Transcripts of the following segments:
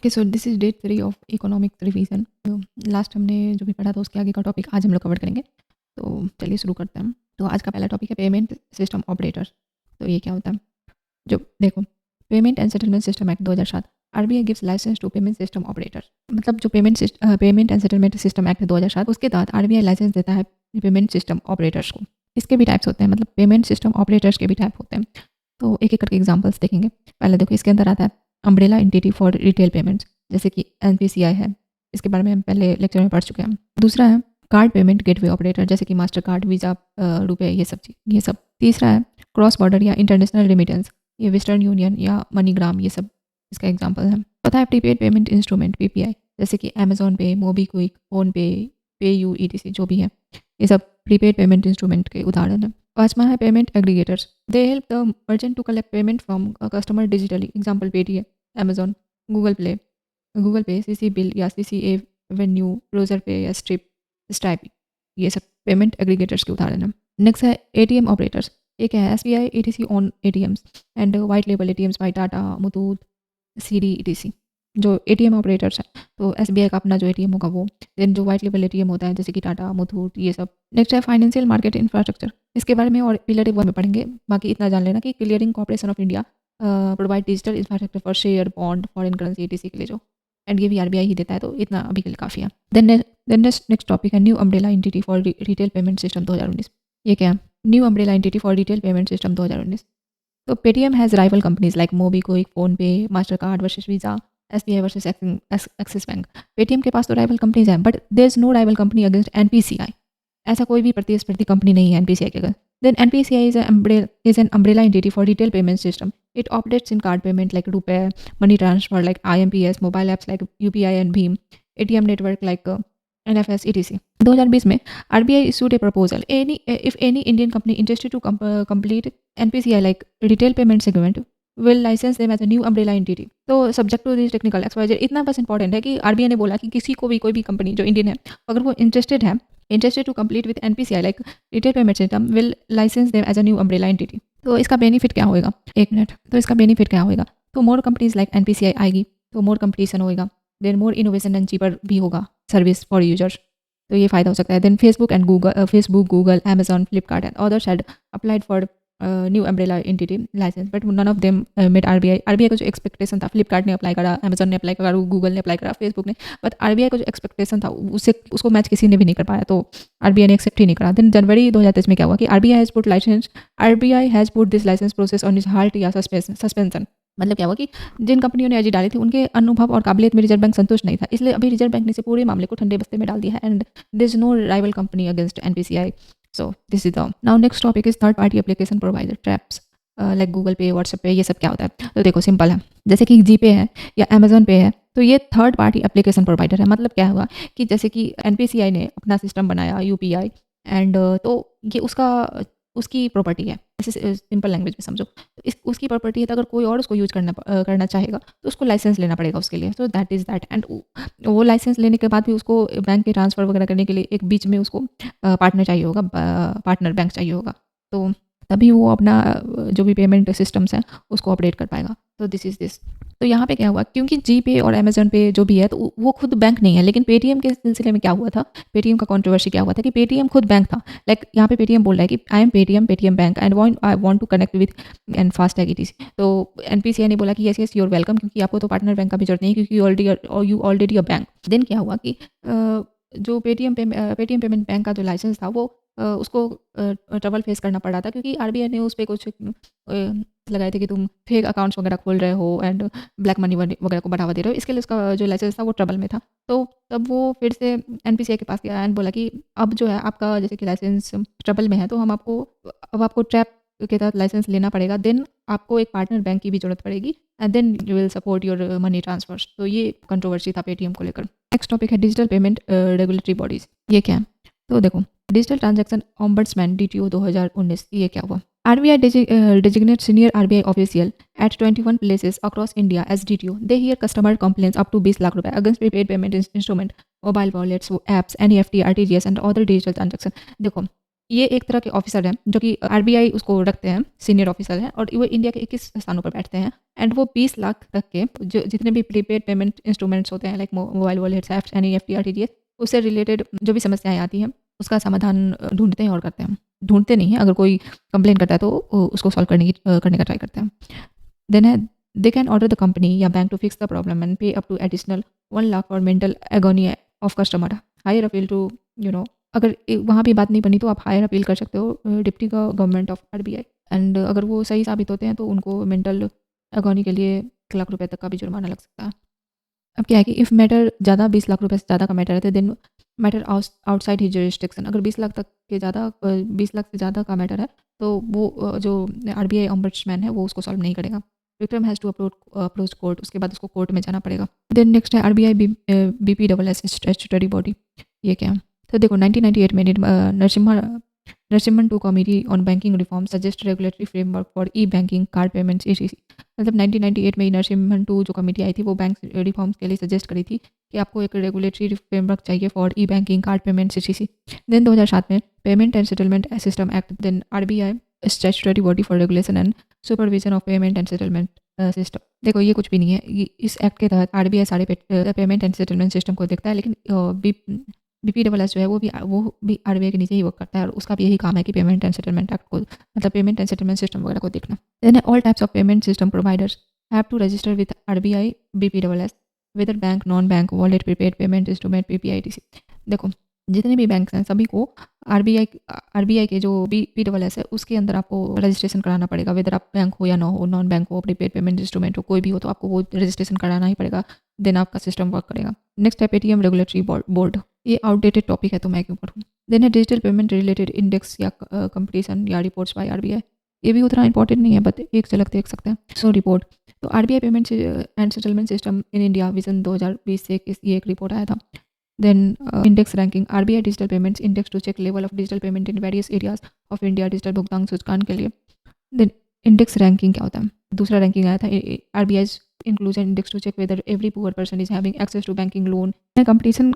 Okay, so this is day 3 of economics revision. तो last हमने जो भी पढ़ा था उसके आगे का टॉपिक आज हम लोग कवर करेंगे। तो चलिए शुरू करते हैं। तो आज का पहला टॉपिक है पेमेंट सिस्टम ऑपरेटर। तो ये क्या होता है? जो देखो, payment and settlement system act 2007, RBI gives licence to payment system operator. मतलब जो payment and settlement system act 2007 उसके तहत आरबीआई लाइसेंस देता है पेमेंट सिस्टम ऑपरेटर्स को। इसके भी टाइप्स होते हैं, मतलब पेमेंट सिस्टम ऑपरेटर्स के भी टाइप होते हैं। तो एक एक करके एग्जांपल्स देखेंगे। पहले देखो, इसके अंदर आता है umbrella entity for retail payments, जैसे कि एनपीसीआई है। इसके बारे में हम पहले लेक्चर में पढ़ चुके हैं। दूसरा है कार्ड पेमेंट गेटवे ऑपरेटर, जैसे कि मास्टर कार्ड, वीज़ा, रुपए, ये सब। तीसरा है क्रॉस बॉर्डर या इंटरनेशनल रेमिटेंस, ये वेस्टर्न यूनियन या मनीग्राम, ये सब इसका एग्जाम्पल है। चौथा है प्रीपेड पेमेंट इंस्ट्रूमेंट पीपीआई, जैसे कि अमेजोन पे, मोबीक्विक, फोनपे, पे यू ईटीसी जो भी है, ये सब प्रीपेड पेमेंट इंस्ट्रूमेंट के उदाहरण है। पांचवा है payment aggregators, they help the merchant to collect payment from customer digitally, example Paytm, Amazon, Google Pay, CCBill या सीसीए वेन्यू, ब्राउज़र पे या स्ट्राइप, ये सब पेमेंट एग्रीगेटर्स के उदाहरण हैं। नेक्स्ट है एटीएम ऑपरेटर्स। एक है SBI ETC on ATMs and white label ATMs by Tata, Muthoot, CD ETC, जो एटीएम ऑपरेटर्स हैं। तो एसबीआई का अपना जो एटीएम होगा वो, देन जो वाइट लेबल एटीएम होता है जैसे कि टाटा, मुथूट, ये सब। नेक्स्ट है फाइनेंशियल मार्केट इंफ्रास्ट्रक्चर। इसके बारे में और पिलर 1 में पढ़ेंगे। बाकी इतना जान लेना कि clearing corporation of India provide digital infrastructure for share, bond, foreign currency etc के लिए जो, एंड ये भी आरबीआई ही देता है। तो इतना अभी के लिए काफ़ी है। देन नेक्स्ट टॉपिक है new umbrella entity for retail payment system 2019। ये क्या है? New umbrella entity for retail payment system 2019। तो Paytm has rival companies like MobiKwik, PhonePe, Mastercard versus Visa, SBI versus Axis Bank. Paytm के पास तो rival companies हैं, but there is no rival company against NPCI. ऐसा कोई भी प्रतिस्पर्धी company नहीं है एनपीसीआई के against. Then NPCI is an umbrella entity for retail payment system. It operates in card payment like RuPay, money transfer like IMPS, mobile apps like UPI and Bheem, ATM network like NFS, etc. 2020 में RBI issued a proposal. If any Indian company interested to complete NPCI like retail payment segment will license them as a new umbrella entity. तो subject to this technical XYZ, इतना बस important है कि RBI ने बोला कि किसी को भी, कोई भी कंपनी जो इंडियन है, अगर वो interested to complete with NPCI like retail payment system will license them as a new umbrella entity. तो इसका बेनिफिट क्या होएगा? एक मिनट। तो इसका बेनिफिट क्या होएगा? तो मोर कंपनीज लाइक एनपीसीआई आएगी, तो मोर कंपटीशन होएगा, then more innovation and cheaper भी होगा सर्विस फॉर यूजर्स। तो ये फायदा हो सकता है। Then Facebook, Google, Amazon, Flipkart and others had applied for new umbrella entity licence, but none of them met RBI का जो एक्सपेक्टेशन था, फ्लिपकार्ट ने अप्लाई करा, अमेजॉन ने अप्लाई करा, गूगल ने अप्लाई करा, फेसबुक ने, बट आरबीआई का जो एक्सपेक्टेशन था उसको मैच किसी ने भी नहीं कर पाया, तो आरबीआई ने एक्सेप्ट ही नहीं करा। देन जनवरी 2023 में क्या हुआ कि RBI has put this licence process on is halt या सस्पेंशन। मतलब क्या हुआ कि जिन कंपनियों ने अर्जी डाली थी उनके अनुभव और काबिलियत में रिजर्व बैंक संतुष्ट नहीं था, इसलिए अभी रिजर्व बैंक ने इसे पूरे मामले को ठंडे बस्ते में डाल दिया है, and there is no rival company against NPCI. So this is the now next topic is third party application provider traps like Google Pay, WhatsApp Pay, ये सब क्या होता है? तो देखो सिंपल है, जैसे कि जीपे है या अमेजोन पे है, तो ये थर्ड पार्टी एप्लीकेशन प्रोवाइडर है। मतलब क्या हुआ कि जैसे कि एनपीसीआई ने अपना सिस्टम बनाया यूपीआई, एंड तो ये उसकी प्रॉपर्टी है, जैसे सिंपल लैंग्वेज में समझो, उसकी प्रॉपर्टी है। तो अगर कोई और उसको यूज करना चाहेगा तो उसको लाइसेंस लेना पड़ेगा उसके लिए। So that is that, and वो लाइसेंस लेने के बाद भी उसको बैंक के ट्रांसफ़र वगैरह करने के लिए एक बीच में उसको पार्टनर चाहिए होगा, पार्टनर बैंक चाहिए होगा, तो तभी वो अपना जो भी पेमेंट सिस्टम्स हैं उसको अपडेट कर पाएगा। तो दिस इज़ दिस। तो यहाँ पे क्या हुआ, क्योंकि जी पे और अमेजोन पे जो भी है तो वो खुद बैंक नहीं है, लेकिन पेटीएम के सिलसिले में क्या हुआ था, पेटीएम का कंट्रोवर्सी क्या हुआ था कि पेटीएम खुद बैंक था। लाइक यहाँ पे पेटीएम बोल रहा है कि I am Paytm Bank and I want to connect with and FASTag ETC. तो एनपीसीआई ने बोला कि यस यूर वेलकम, क्योंकि आपको तो पार्टनर बैंक का भी जरूरत नहीं है, क्योंकि you already a bank. Then क्या हुआ कि जो पेटीएम पेमेंट बैंक का जो लाइसेंस था वो उसको ट्रबल फेस करना पड़ रहा था, क्योंकि आरबीआई ने उस पर कुछ लगाए थे कि तुम फेक अकाउंट्स वगैरह खोल रहे हो एंड ब्लैक मनी वगैरह को बढ़ावा दे रहे हो। इसके लिए उसका जो लाइसेंस था वो ट्रबल में था। तो तब वो फिर से एनपीसीआई के पास गया एंड बोला कि अब जो है आपका जैसे कि लाइसेंस ट्रबल में है, तो अब आपको ट्रैप के तहत लाइसेंस लेना पड़ेगा। देन आपको एक पार्टनर बैंक की भी जरूरत पड़ेगी, and then you will support your money transfers. तो ये कंट्रोवर्सी था पेटीएम को लेकर। नेक्स्ट टॉपिक है डिजिटल पेमेंट रेगुलेटरी बॉडीज। ये क्या है? तो देखो, डिजिटल ट्रांजैक्शन ऑम्बड्समैन डीटीओ 2019, ये क्या हुआ? RBI designate senior RBI official at 21 places across India as DTO. They hear customer complaints up to 20 lakh रुपए against prepaid payment instrument, mobile wallets, apps, NEFT, RTGS and other digital transaction. देखो, ये एक तरह के officer हैं जो कि RBI उसको रखते हैं, सीनियर ऑफिसर हैं और वो इंडिया के 21 स्थानों पर बैठते हैं एंड वो 20 लाख तक के जो जितने भी प्रीपेड पेमेंट इंस्ट्रूमेंट्स होते हैं like mobile wallets, apps, NEFT, RTGS, उससे रिलेटेड जो भी समस्याएं आती हैं उसका समाधान ढूंढते हैं और करते हैं। ढूंढते नहीं हैं, अगर कोई कंप्लेन करता है तो उसको सॉल्व करने का ट्राई करते हैं। देन है they can order the company या bank to fix the problem and pay up to additional 1 lakh for mental agony of customer. Higher appeal to अगर वहाँ भी बात नहीं बनी तो आप हायर अपील कर सकते हो deputy government of RBI and अगर वो सही साबित होते हैं तो उनको मेंटल एगोनी के लिए 1 लाख रुपए तक का भी जुर्माना लग सकता है। अब क्या है कि इफ़ मैटर ज़्यादा 20 लाख रुपए से ज़्यादा का मैटर है तो then matter outside his jurisdiction. अगर 20 लाख तक के ज़्यादा 20 लाख से ज़्यादा का मैटर है तो वो जो आरबीआई ओम्बड्समैन है वो उसको सॉल्व नहीं करेगा। Victim has to approach court, उसके बाद उसको कोर्ट में जाना पड़ेगा। देन नेक्स्ट है आरबीआई बीपीडब्ल्यूएस स्टैट्यूटरी बॉडी। ये क्या है? तो देखो 1998 में Narasimhan two committee on banking reform suggest regulatory framework for e banking card payments ETC. मतलब 1998 में ही नरसिम्हन टू जो कमेटी आई थी वो बैंक रिफॉर्म्स के लिए सजेस्ट करी थी कि आपको एक रेगुलेटरी फ्रेमवर्क चाहिए for e banking card payments ETC. Then 2007 में payment and settlement system act, then RBI statutory body for regulation and supervision of payment and settlement system. देखो ये कुछ भी नहीं है, इस एक्ट के तहत आरबीआई सारे पेमेंट एंड सेटलमेंट सिस्टम को देखता है, लेकिन बीपीडब्ल्यूएस जो है वो भी आरबीआई के नीचे ही वर्क करता है और उसका भी यही काम है कि पेमेंट एंड सेटलमेंट एक्ट को, मतलब पेमेंट एंड सेटलमेंट सिस्टम वगैरह को देखना। Then all types of payment system providers have to register with RBI BPDWS whether bank, non bank, wallet, prepaid payment instrument, PPITC. देखो जितने भी बैंक हैं सभी को आरबीआई के जो बीपीडब्ल्यूएस है उसके अंदर आपको रजिस्ट्रेशन कराना पड़ेगा, वेदर आप बैंक हो या ना हो, नॉन बैंक हो, प्रीपेड पेमेंट इंस्ट्रूमेंट हो, कोई भी हो तो आपको वो रजिस्ट्रेशन कराना ही पड़ेगा। देन आपका सिस्टम वर्क करेगा। नेक्स्ट है पेटीएम रेगुलेटरी बोर्ड। ये आउटडेटेड टॉपिक है तो मैं क्यों पढ़ूँ। देन है डिजिटल पेमेंट रिलेटेड इंडेक्स या कंपटीशन या रिपोर्ट्स बाय आरबीआई। ये भी उतना इंपॉर्टेंट नहीं है बट एक झलक देख सकते हैं। सो रिपोर्ट तो RBI payment and settlement system in India vision 2020 से ये एक रिपोर्ट आया था। Then index ranking RBI digital payments index to check level of digital payment in various areas of India digital भुगतान सूचकांक के लिए। देन इंडेक्स रैंकिंग क्या होता है? दूसरा रैंकिंग आया था RBI inclusion index to check whether every poor person is having access to banking loan. Competition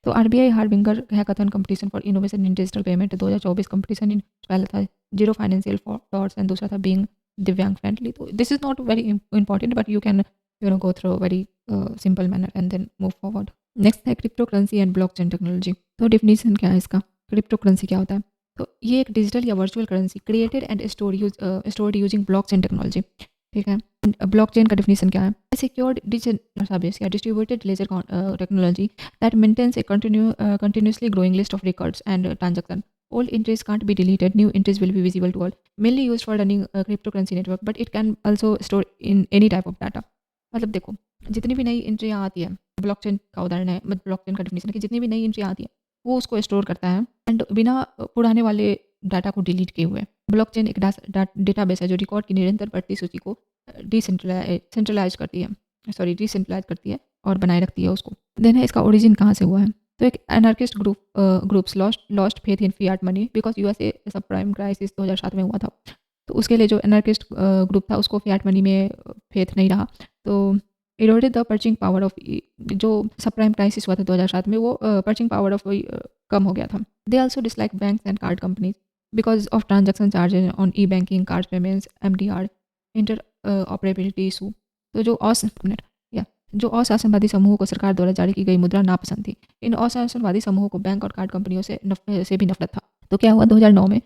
तो RBI harbinger hackathon competition for innovation in digital payment 2024 competition इन पहला था जीरो फाइनेंशियल फ्रॉड्स एंड दूसरा था being दिव्यांग friendly. तो this is not very important but you can go through very simple manner and then move forward. Next है crypto currency and blockchain technology. तो definition क्या है इसका? क्रिप्टो करेंसी क्या होता है? तो ये एक डिजिटल या virtual currency created and stored using blockchain technology. ठीक है। ब्लॉकचेन का डिफिनीशन क्या है? सिक्योर्ड डिजिटल सर्विस या distributed laser technology that maintains a continuously growing list of records and transaction. Old entries can't be deleted, new entries will be visible to all. Mainly used for running a cryptocurrency network, but it can also store in any type of data. मतलब देखो जितनी भी नई एंट्रियाँ आती है, blockchain का उदाहरण है, मतलब ब्लॉकचेन का डिफिनीशन है कि जितनी भी नई एंट्री आती है वो उसको स्टोर करता है एंड बिना पुराने वाले डाटा को डिलीट किए हुए। ब्लॉकचेन एक डेटाबेस है जो रिकॉर्ड की निरंतर बढ़ती सूची को डिसेंट्रलाइज करती है और बनाए रखती है उसको। देन है इसका ओरिजिन कहाँ से हुआ है? तो एक anarchist groups lost faith in fiat money because USA सब प्राइम क्राइसिस 2007 में हुआ था। तो उसके लिए जो एनार्किस्ट ग्रुप था उसको फिएट मनी में फेथ नहीं रहा, तो eroded the perching power of जो सब प्राइम क्राइसिस हुआ था 2007 में, वो पर्चिंग पावर ऑफ कम हो गया था। They also dislike banks and card companies because of transaction charges on E banking, card payments, MDR, inter operability issue. तो जो अशासनवादी समूहों को सरकार द्वारा जारी की गई मुद्रा नापसंद थी। इन अशासनवादी समूहों को बैंक और कार्ड कंपनियों से भी नफरत था। तो क्या हुआ 2009 में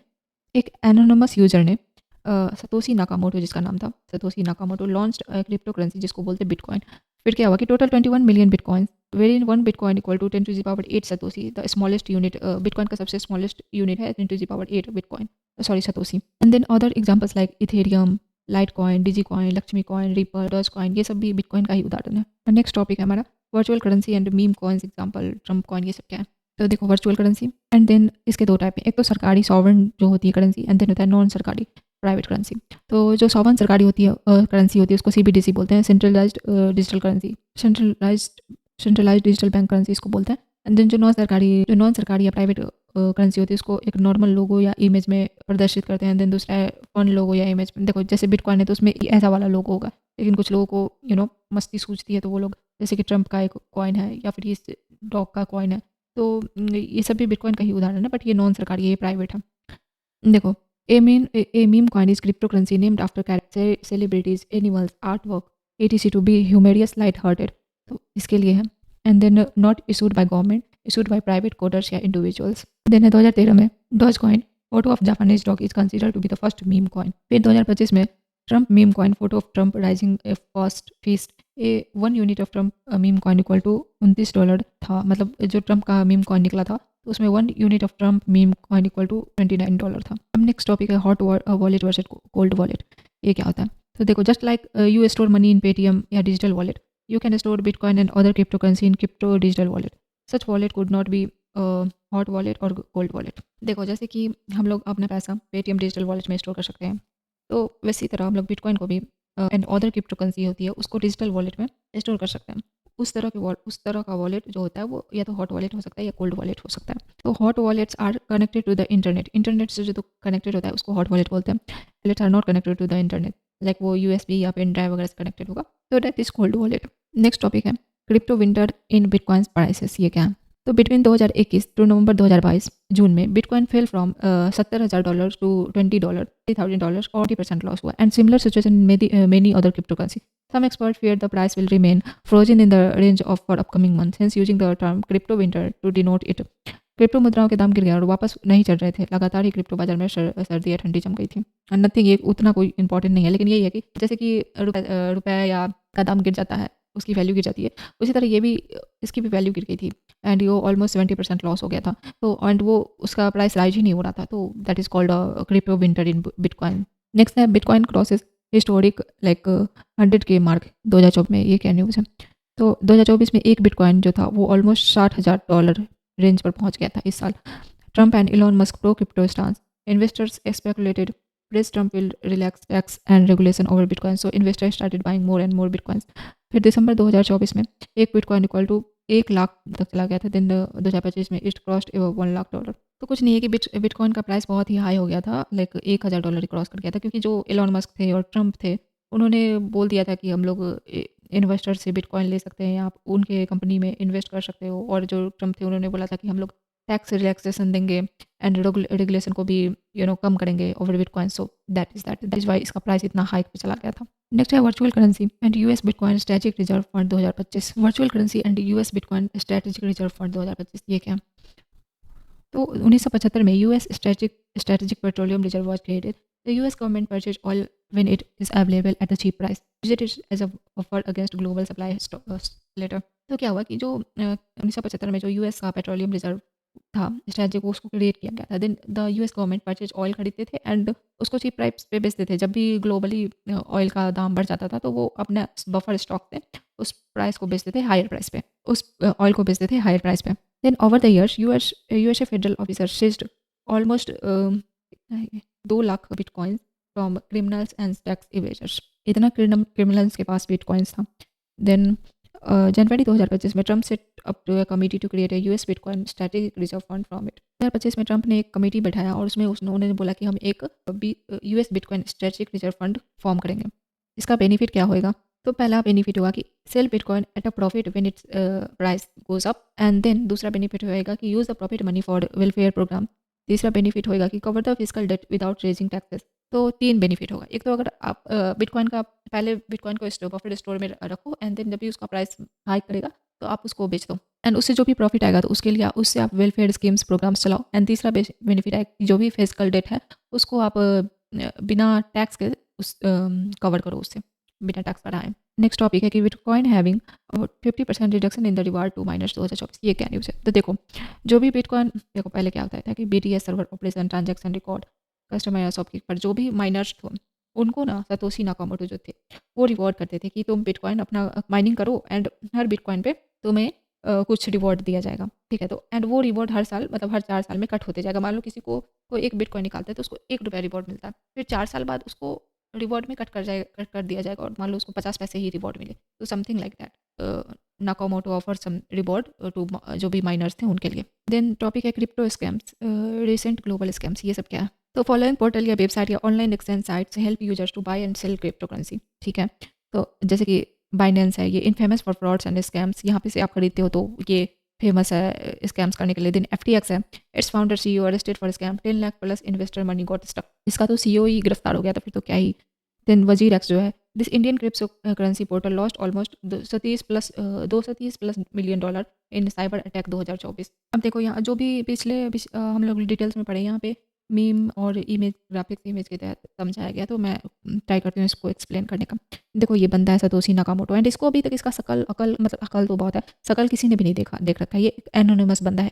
एक एनोनिमस यूजर ने सतोशी नाकामोटो, जिसका नाम था Satoshi Nakamoto, launched crypto currency जिसको बोलते हैं बिटकॉइन। फिर क्या हुआ कि total 21 million bitcoin very in 1 bitcoin equal to 10 to the power 8 satoshi, the smallest unit. Bitcoin का सबसे स्मॉलेस्ट यूनिट है 10 to the power 8 bitcoin, satoshi. And then other examples like Ethereum, Litecoin, Digicoin, Lakshmi coin, Ripple, Dogecoin, ये सब भी bitcoin का ही उदाहरण है। Next topic है हमारा virtual currency and meme coins, example Trump coin, ये सब क्या है? तो देखो वर्चुअल करेंसी एंड देन इसके दो टाइप है, एक तो सरकारी सॉवरेन जो होती है करेंसी एंड देन होता है नॉन सरकारी प्राइवेट करेंसी। तो जो सॉवरेन सरकारी होती है करेंसी होती है उसको सीबीडीसी बोलते हैं, centralised digital currency, centralised digital bank currency इसको बोलते हैं। एंड देन जो नॉन सरकारी या प्राइवेट करेंसी होती है उसको एक नॉर्मल लोगो या इमेज में प्रदर्शित करते हैं। देन दूसरा है फन लोगो या इमेज में। देखो जैसे बिटकॉइन है तो उसमें ऐसा वाला लोगो होगा, लेकिन कुछ लोगों को मस्ती सूझती है तो वो लोग जैसे कि ट्रम्प का एक कॉइन है या फिर इस डॉग का कॉइन है तो ये सब भी बिटकॉइन का ही उदाहरण है, बट ये नॉन सरकारी है, ये प्राइवेट है। देखो, a meme coin is crypto currency named after character, celebrities, animals, art work, etc to be humorous, light hearted. तो इसके लिए है। And then not issued by government, issued by private coders या इंडिविजुअल्स। देन है 2013 में doge coin, photo of Japanese dog is consider to be the first meme coin. फिर 2025 में Trump meme coin, photo of Trump rising a first feast, A 1 unit of Trump meme coin equal to $29 था। मतलब जो Trump का meme coin निकला था, तो उसमें 1 unit of Trump meme coin equal to $29 था। अब नेक्स्ट टॉपिक है hot wallet versus cold wallet. ये क्या होता है? तो देखो, just like you store money in Paytm या digital wallet, you can store Bitcoin and other cryptocurrency in crypto digital wallet. Such wallet could not be hot wallet or cold wallet. देखो, जैसे कि हम लोग अपना पैसा पेटीएम डिजिटल वॉलेट में store कर सकते हैं, तो वैसी तरह हम लोग बिटकॉइन को भी एंड अदर क्रिप्टोकरेंसी होती है, उसको डिजिटल वॉलेट में स्टोर कर सकते हैं। उस तरह का वॉलेट जो होता है वो या तो हॉट वॉलेट हो सकता है या कोल्ड वॉलेट हो सकता है। तो hot wallets are connected to the internet से जो कनेक्टेड होता है उसको हॉट वॉलेट बोलते हैं। Wallets are not connected to the internet, like वो यूएसबी या पेन ड्राइव वगैरह से कनेक्टेड होगा, तो that is cold wallet. Next topic है crypto winter in bitcoin prices. ये क्या है? तो बिटवीन 2021 टू नवंबर 2022 जून में bitcoin fell from $70,000 to $20,000 $30,000, 40% loss हुआ। And similar situation in many other cryptocurrency. Some experts fear the price will remain frozen in the range of for upcoming months, hence using the term crypto winter to denote it. Crypto मुद्राओं के दाम गिर गए और वापस नहीं चढ़ रहे थे। लगातार ही क्रिप्टो बाजार में सर्दी या ठंडी जम गई थी। नथिंग, ये उतना कोई इंपॉर्टेंट नहीं है, लेकिन यही है कि जैसे कि रुपए या का दाम गिर जाता है, उसकी वैल्यू गिर जाती है, उसी तरह ये भी, इसकी भी वैल्यू गिर गई थी एंड वो ऑलमोस्ट 70% लॉस हो गया था। तो एंड वो उसका प्राइस राइज ही नहीं हो रहा था, तो that is called crypto winter in bitcoin. Next है bitcoin crosses historic like 100K mark 2024 में। ये क्या न्यूज़ है? तो 2024 में एक बिटकॉइन जो था वो ऑलमोस्ट $60,000 रेंज पर पहुंच गया था इस साल। Trump and Elon Musk pro crypto stance, investors speculated press Trump will relax tax and regulation over bitcoin, so investors started buying more and more bitcoins. फिर दिसंबर 2024 में एक बिटकॉइन इक्वल टू 1 लाख तक चला गया था। दिन 2025 में इट क्रॉस्ड $1 लाख। तो कुछ नहीं है कि बिटकॉइन का प्राइस बहुत ही हाई हो गया था, लाइक $1,000 क्रॉस कर गया था, क्योंकि जो इलॉन मस्क थे और ट्रम्प थे, उन्होंने बोल दिया था कि हम लोग इन्वेस्टर से बिटकॉइन ले सकते हैं, आप उनके कंपनी में इन्वेस्ट कर सकते हो। और जो ट्रम्प थे उन्होंने बोला था कि हम लोग टैक्स रिलैक्सेशन देंगे एंड रेगुलेशन को भी कम करेंगे over bitcoin. So that is why इसका प्राइस इतना हाइक पे चला गया था। नेक्स्ट है virtual currency and US bitcoin strategic reserve fund 2025। Virtual currency and US bitcoin strategic reserve fund 2025, ये क्या? तो 1975 में US strategic petroleum reserve was created. The US government purchase oil when it is available at a cheap price, used it as a buffer against global supply letter. तो क्या हुआ कि जो 1975 में जो यूएस का पेट्रोलियम रिजर्व था strategic, उसको क्रिएट किया गया था। Then the US government purchase oil खरीदते थे एंड उसको चीप प्राइस पे बेचते थे। जब भी ग्लोबली ऑयल का दाम बढ़ जाता था तो वो अपने बफर स्टॉक से उस प्राइस को बेचते थे हायर प्राइस पे, उस ऑयल को बेचते थे हायर प्राइस पे। Then over the years, USA federal officer seized almost 2 lakh bitcoins from criminals and tax evaders. इतना criminals के पास bitcoins था। Then जनवरी 2025 में Trump set up to a committee to create a US bitcoin strategic reserve fund from it. 2025 में Trump ने एक committee बैठाया और उसमें उन्होंने बोला कि हम एक US bitcoin strategic reserve fund form करेंगे। इसका बेनिफिट क्या होएगा? तो पहला बेनिफिट होगा कि sell bitcoin at a profit when its price goes up. And then दूसरा बेनिफिट होएगा कि use the profit money for welfare programme. तीसरा बेनिफिट होएगा कि cover the physical debt without raising taxes. तो 3 बेनिफिट होगा। एक तो अगर आप बिटकॉइन का पहले बिटकॉइन को प्रॉफिट स्टोर में रखो एंड देन जब भी उसका प्राइस हाइक करेगा तो आप उसको बेच दो एंड उससे जो भी प्रॉफिट आएगा तो उसके लिए उससे आप वेलफेयर स्कीम्स प्रोग्राम्स चलाओ। एंड तीसरा बेनिफिट है कि जो भी फिजिकल डेट है उसको आप बिना टैक्स के उस कवर करो, उससे बिना टैक्स बढ़ाएं। नेक्स्ट टॉपिक है कि bitcoin having 50% reduction in the reward to miners 2024। ये क्या न्यूज़ है? तो देखो, जो भी बिटकॉइन, देखो पहले क्या होता था कि BTS server operation, transaction record, customer shopkeeper पर जो भी माइनर्स थे उनको ना सतोशी नाकामोटो जो थे वो रिवॉर्ड करते थे कि तुम बिटकॉइन अपना माइनिंग करो एंड हर बिटकॉइन पे तुम्हें कुछ रिवॉर्ड दिया जाएगा, ठीक है। तो एंड वो रिवॉर्ड हर साल, मतलब हर 4 साल में कट होते जाएगा। मान लो किसी को कोई एक बिटकॉइन निकालता है तो उसको ₹1 रिवॉर्ड मिलता है, फिर 4 साल बाद उसको रिवॉर्ड में कट कर दिया जाएगा और मान लो उसको 50 पैसे ही रिवॉर्ड मिले, तो something like that Nakamoto offer some reward to जो भी माइनर्स थे उनके लिए। देन टॉपिक है crypto scams, recent global scams. ये सब क्या है? तो फॉलोइंग पोर्टल या वेबसाइट या online exchange sites help users to buy and sell crypto currency, ठीक है। तो जैसे कि बाइनेंस है, ये infamous for frauds and scams. यहाँ पे से आप खरीदते हो तो ये फेमस है स्कैम्स करने के लिए। देन FTX है, its founder CEO arrested for scam, 10 lakh plus investor money got stuck. इसका तो CEO ही गिरफ्तार हो गया, तो फिर तो क्या ही। देन वजीर एक्स जो है, this Indian crypto currency portal lost almost 230+ million dollar in cyber attack 2024। अब देखो यहाँ जो भी हम लोग डिटेल्स में पढ़े, यहाँ पे मीम और इमेज ग्राफिक्स इमेज के तहत समझाया गया, तो मैं ट्राई करती हूँ इसको एक्सप्लेन करने का। देखो ये बंदा है सतोशी नाकामोटो, एंड इसको अभी तक इसका अकल तो बहुत है, शकल किसी ने भी नहीं देख रखा है। ये एक एनोनिमस बंदा है।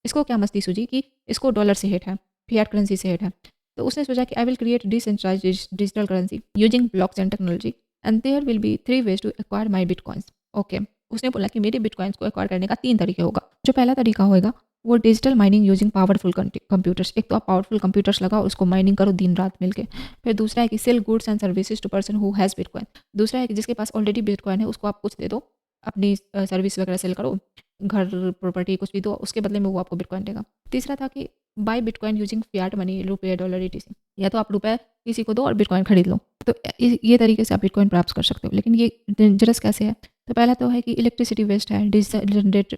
इसको क्या मस्ती सूझी कि इसको डॉलर से हिट है, फिएट करेंसी से हिट है, तो उसने सोचा कि I will create decentralised digital currency using blockchain technology and there will be 3 ways to acquire my bitcoins. Okay, उसने बोला कि मेरे बिटकॉइंस को एक्वायर करने का 3 तरीके होगा। जो पहला तरीका होगा वो digital mining using powerful computers. एक तो आप पावरफुल कंप्यूटर्स लगाओ, उसको माइनिंग करो दिन रात मिलके। फिर दूसरा है कि sell goods and services to person who has bitcoin. दूसरा है कि जिसके पास ऑलरेडी बिटकॉइन है उसको आप कुछ दे दो, अपनी सर्विस वगैरह सेल करो, घर प्रॉपर्टी कुछ भी दो, उसके बदले में वो आपको बिटकॉइन देगा। तीसरा था कि buy bitcoin using fiat money, रुपये डॉलर ETC। या तो आप रुपये किसी को दो और बिटकॉइन खरीद लो, तो ये तरीके से आप बिटकॉइन प्राप्त कर सकते हो। लेकिन ये डेंजरस कैसे है? तो पहला तो है कि इलेक्ट्रिसिटी वेस्ट है, डिजनरेट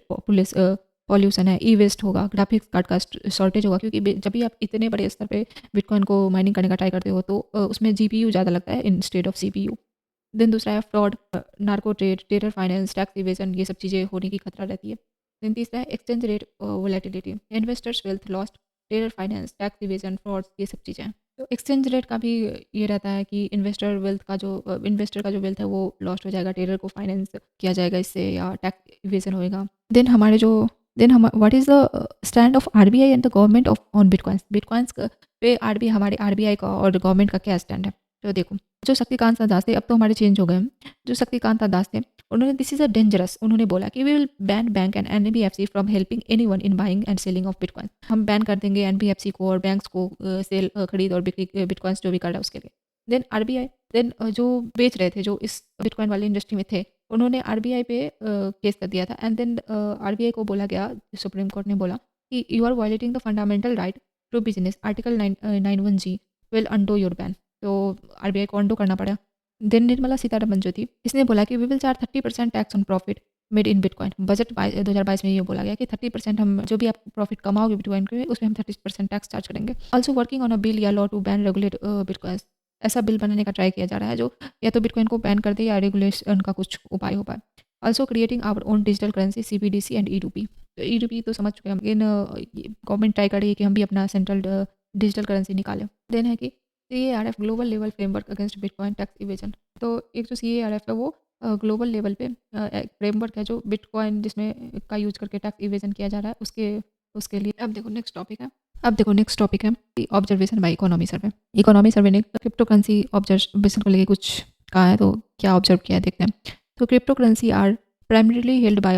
पॉल्यूशन है, वेस्ट होगा, ग्राफिक्स कार्ड का शॉर्टेज होगा, क्योंकि जब भी आप इतने बड़े स्तर पे बिटकॉइन को माइनिंग करने का ट्राई करते हो तो उसमें GPU ज़्यादा लगता है इंस्टेड ऑफ CPU। देन दूसरा है fraud, narco trade, terror finance, tax evasion, ये सब चीज़ें होने की खतरा रहती है। देन तीसरा है exchange rate volatility, investors wealth lost, terror finance, tax evasion, frauds, ये सब चीज़ें हैं। तो एक्सचेंज रेट का भी ये रहता है कि इन्वेस्टर का जो वेल्थ है वो लॉस्ट हो जाएगा, टेरर को फाइनेंस किया जाएगा इससे, या टैक्स इवेजन होएगा। देन हम what is the stand of RBI and the government of on bitcoins पे हमारे RBI का और गवर्नमेंट का क्या स्टैंड है? तो देखो, जो शक्तिकांत दास थे, अब तो हमारे चेंज हो गए हैं, जो शक्तिकांत दास थे उन्होंने दिस इज़ अ डेंजरस, उन्होंने बोला कि we will ban bank and NBFC from helping anyone in buying and selling of bitcoin. हम बैन कर देंगे NBFC को और बैंक्स को सेल खरीद और बिक्री बिटकॉइंस जो भी कर रहा है उसके लिए। देन RBI जो बेच रहे थे, जो इस बिटकॉइन वाली इंडस्ट्री में थे, उन्होंने RBI पे केस कर दिया था। एंड देन RBI को बोला गया, सुप्रीम कोर्ट ने बोला कि you are violating the fundamental right to business, article 91G will undo your ban. तो RBI को अंडो करना पड़ा। देन निर्मला सीतारमन जो थी, इसने बोला कि we will charge 30% tax on profit made in bitcoin. Budget 2022 में ये बोला गया कि 30% हम जो भी आप प्रॉफिट कमाओगे बिटकॉइन के, उसमें हम 30% टैक्स चार्ज करेंगे। Also working on a bill या law to ban regulate bitcoin. ऐसा बिल बनाने का ट्राई किया जा रहा है जो या तो बिटकॉइन को बैन कर दे या रेगुलेशन का कुछ उपाय हो पाए। Also creating our own digital currency CBDC and E2P। तो E2P तो समझ चुके हैं हम, लेकिन गवर्नमेंट ट्राई कर रही है कि हम भी अपना सेंट्रल डिजिटल करेंसी निकालें। देन है कि CARF global level framework against bitcoin tax evasion. तो एक जो CARF है वो ग्लोबल लेवल पे एक फ्रेमवर्क है जो बिटकॉइन जिसमें का यूज करके टैक्स इवेजन किया जा रहा है उसके लिए। अब देखो नेक्स्ट टॉपिक है ऑब्जर्वेशन बाय इकोनॉमी सर्वे ने क्रिप्टो करेंसी ऑब्जर्वेशन को लेकर कुछ कहा है, तो क्या ऑब्जर्व किया है देखते हैं। तो crypto currency are primarily held by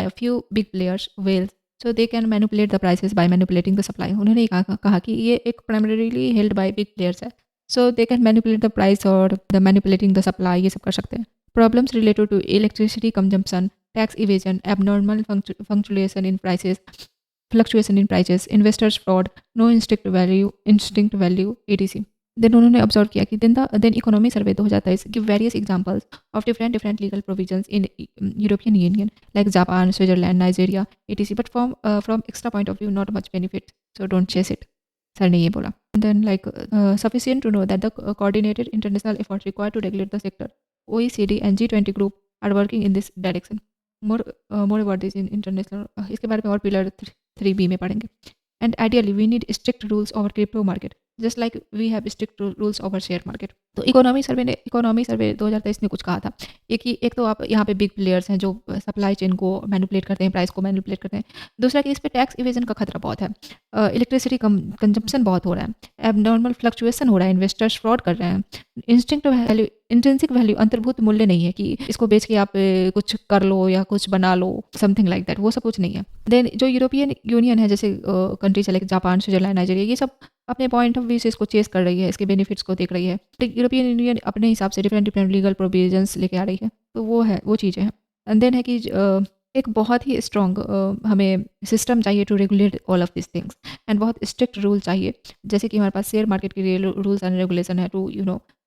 a few big players whales, so they can manipulate the prices by manipulating the supply. उन्होंने कहा कि ये एक primarily held by big players है, so they can manipulate the price और the manipulating the supply, ये सब कर सकते हैं। Problems related to electricity consumption, tax evasion, abnormal fluctuation in prices, investors fraud, no instinct value etc. Then उन्होंने observe किया कि then economy survey 2023 give various examples of different legal provisions in European Union like Japan, Switzerland, Nigeria etc. But from extra point of view not much benefit, so don't chase it. Sir ने ये बोला। Then like sufficient to know that the coordinated international efforts required to regulate the sector, OECD and G20 group are working in this direction. More about this in international, इसके बारे में और pillar 3B में पढ़ेंगे। And ideally we need strict rules over crypto market just like we have strict rules over share market. तो economy survey 2023 ने कुछ कहा था। एक तो आप यहाँ पे बिग प्लेयर्स हैं जो सप्लाई चेन को मैनिपुलेट करते हैं, प्राइस को मैनिपुलेट करते हैं। दूसरा कि इस पे टैक्स इवेजन का खतरा बहुत है, इलेक्ट्रिसिटी कंजम्पशन बहुत हो रहा है, एबनॉर्मल फ्लक्चुएशन हो रहा है, इन्वेस्टर्स फ्रॉड कर रहे हैं, इंट्रिंसिक वैल्यू अंतर्भूत मूल्य नहीं है कि इसको बेच के आप कुछ कर लो या कुछ बना लो, समथिंग लाइक दैट, वो सब कुछ नहीं है। देन जो यूरोपियन यूनियन है, जैसे countries like Japan, Switzerland, Nigeria, ये सब अपने पॉइंट ऑफ व्यू से इसको चेस कर रही है, इसके बेनिफिट्स को देख रही है। तो यूरोपियन यूनियन अपने हिसाब से डिफरेंट लीगल प्रोविजंस लेके आ रही है, तो वो चीज़ें हैं। एंड देन है कि एक बहुत ही स्ट्रॉन्ग हमें सिस्टम चाहिए to regulate all of this things, and बहुत स्ट्रिक्ट रूल चाहिए। जैसे कि हमारे पास शेयर मार्केट के लिए रूल्स एंड रेगुलेशन है टू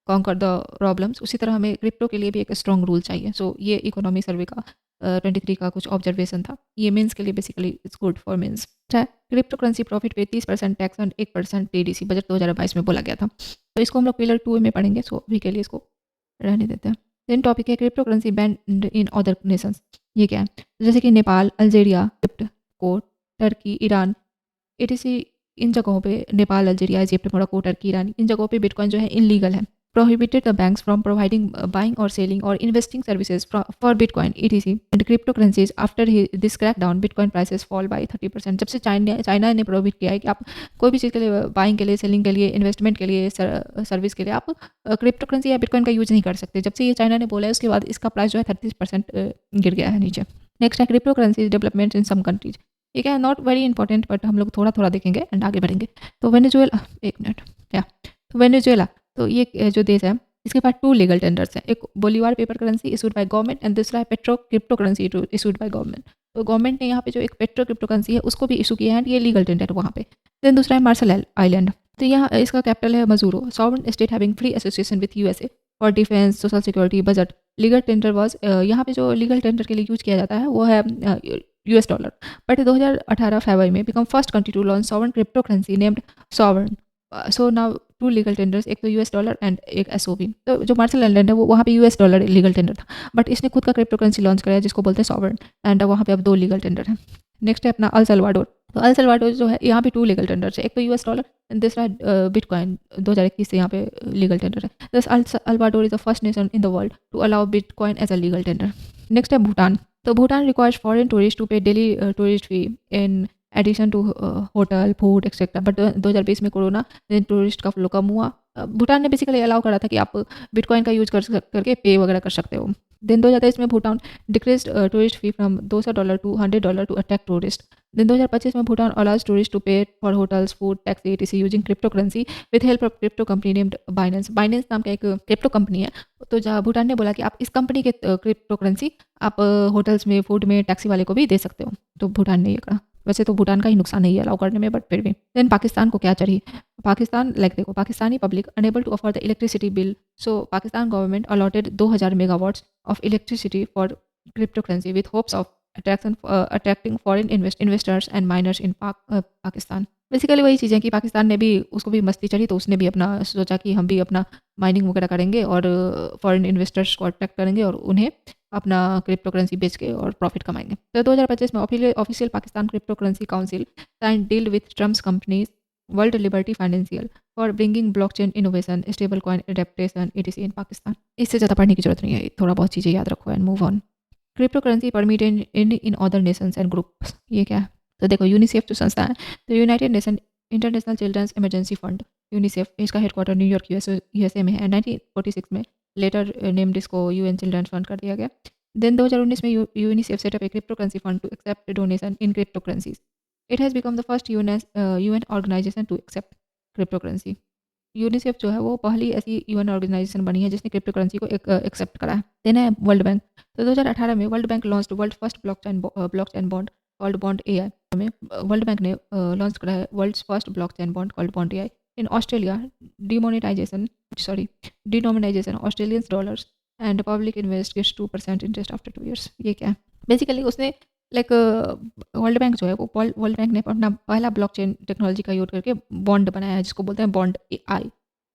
कॉन्कर द प्रॉब्लम्स, उसी तरह हमें क्रिप्टो के लिए भी एक स्ट्रॉन्ग रूल चाहिए। सो ये इकोनॉमी सर्वे का 2023 का कुछ ऑब्जर्वेशन था। ये मेंस के लिए basically it's good for mains. Crypto currency profit पे 30% टैक्स एंड 1% टीडीसी बजट 2022 में बोला गया था। तो इसको हम लोग पिलर 2 में पढ़ेंगे, सो अभी के लिए इसको रहने देते हैं। देन टॉपिक है crypto currency band in other nations. ये क्या है? जैसे कि नेपाल, अल्जेरिया, इजिप्ट, को टर्की, ईरान, एटीसी, इन जगहों पे Nepal, Algeria, Egypt, Morocco, Turkey, Iran, इन जगहों पे बिटकॉइन जो है इनलीगल है। Prohibited the banks from providing buying or selling or investing services for Bitcoin, etc. and cryptocurrencies. After this crackdown, Bitcoin prices fall by 30%. जब से चाइना ने prohibit किया है कि आप कोई भी चीज़ के लिए, बाइंग के लिए, सेलिंग के लिए, इन्वेस्टमेंट के लिए, सर्विस के लिए आप क्रिप्टो करेंसी या बिटकॉइन का यूज नहीं कर सकते। जब से ये चाइना ने बोला है उसके बाद इसका प्राइस जो है 30% गिर गया है नीचे। नेक्स्ट है crypto currency development in some countries. ठीक है, नॉट वेरी इंपॉर्टेंट बट हम लोग थोड़ा थोड़ा देखेंगे एंड आगे बढ़ेंगे। तो वेनेजुएला, एक मिनट क्या, तो वेनेजुएला, तो ये जो देश है इसके पास 2 लीगल टेंडर्स हैं। एक bolivar paper currency issued by government and दूसरा है petro crypto currency issued by government. तो गवर्नमेंट ने यहाँ पे जो एक पेट्रो क्रिप्टो करेंसी है उसको भी इशू किया है, ये लीगल टेंडर वहाँ पे। देन दूसरा है मार्शल आइलैंड, तो यहाँ इसका कैपिटल है Majuro. Sovereign state having free association with USA for defence, social security, budget. Legal tender was, यहाँ पे जो लीगल टेंडर के लिए यूज किया जाता है वो है US डॉलर। बट 2018 फरवरी में become first country to launch sovereign crypto currency named sovereign. So now 2 legal tenders, एक तो US डॉलर एंड एक SOV। तो जो मार्शल आइलैंड है वो वहाँ पे US डॉलर लीगल टेंडर था, बट इसने खुद का क्रिप्टो करेंसी लॉन्च कराया जिसको बोलते हैं सॉवरेन, एंड वहाँ पे अब 2 लीगल टेंडर हैं। नेक्स्ट है अपना अल सल्वाडोर। तो अल सल्वाडोर जो है यहाँ पे 2 लीगल टेंडर्स है, एक तो US डॉलर एंड दूसरा बिटकॉइन। 2021 से यहाँ पे लीगल टेंडर है। Thus El Salvador is the first nation in the world to allow bitcoin as a legal tender. Next है भूटान। तो Bhutan requires foreign tourist to pay daily tourist fee in addition to hotel, food etcetera. But 2020 में corona tourist का flow कम हुआ। भूटान ने basically allow करा था कि आप बिटकॉइन का यूज करके पे वगैरह कर सकते हो। दिन 2023 में Bhutan decreases tourist fee from $200 to $100 to attract tourist. दिन 2025 में Bhutan allows tourist to pay for hotels, food, taxi, etc using crypto currency with help of crypto company named Binance. Binance नाम का एक क्रिप्टो कंपनी है। तो जहाँ भूटान ने बोला कि आप इस कंपनी के क्रिप्टो करेंसी आप होटल्स में, फूड में, टैक्सी वाले को भी दे सकते हो। तो भूटान ने ये कहा। वैसे तो भूटान का ही नुकसान नहीं है अलाउ करने में, बट फिर भी। देन पाकिस्तान को क्या चाहिए? पाकिस्तान देखो, Pakistani public unable to afford the electricity bill, so Pakistan government allotted 2000 megawatts of electricity for crypto currency with hopes of attracting foreign investors and miners in Pakistan. Basically वही चीज़ें कि पाकिस्तान ने भी, उसको भी मस्ती चढ़ी तो उसने भी अपना सोचा कि हम भी अपना माइनिंग वगैरह करेंगे और फॉरेन इन्वेस्टर्स को अट्रैक्ट करेंगे और उन्हें अपना क्रिप्टो करेंसी बेच के और प्रॉफिट कमाएंगे। तो 2025 में official Pakistan crypto currency council sign deal with Trump's companies World Liberty Financial for bringing blockchain innovation, stable coin adaptation, etc in Pakistan. इससे ज़्यादा पढ़ने की जरूरत नहीं है, थोड़ा बहुत चीज़ें याद रखो and move on. Crypto currency permitted in other Nations and groups. ये क्या है? तो देखो, यूनिसेफ जो संस्था है, तो United Nation International Children's Emergency Fund, UNICEF, इसका हेडक्वार्टर न्यूयॉर्क यूएसए में है। 1946 में लेटर नेम्ड इसको UN चिल्ड्रंस फंड कर दिया गया। देन 2019 में UNICEF set up a crypto currency fund to accept donation in crypto currencies. It has become the first UN organisation to accept crypto currency. UNICEF जो है वो पहली ऐसी UN ऑर्गेनाइजेशन बनी है जिसने क्रिप्टो करेंसी को एक्सेप्ट करा है। देन है वर्ल्ड बैंक। तो 2018 में world bank launch world first blockchain bond called bond AI। में वर्ल्ड बैंक ने लॉन्च करा है world first blockchain bond called bond AI। In Australia denomination Australian dollars and public invest gives 2% interest after 2 years। ये क्या है? Basically उसने like world bank जो है वो वर्ल्ड बैंक ने अपना पहला ब्लॉकचेन टेक्नोलॉजी का यूज करके बॉन्ड बनाया है जिसको बोलते हैं bond AI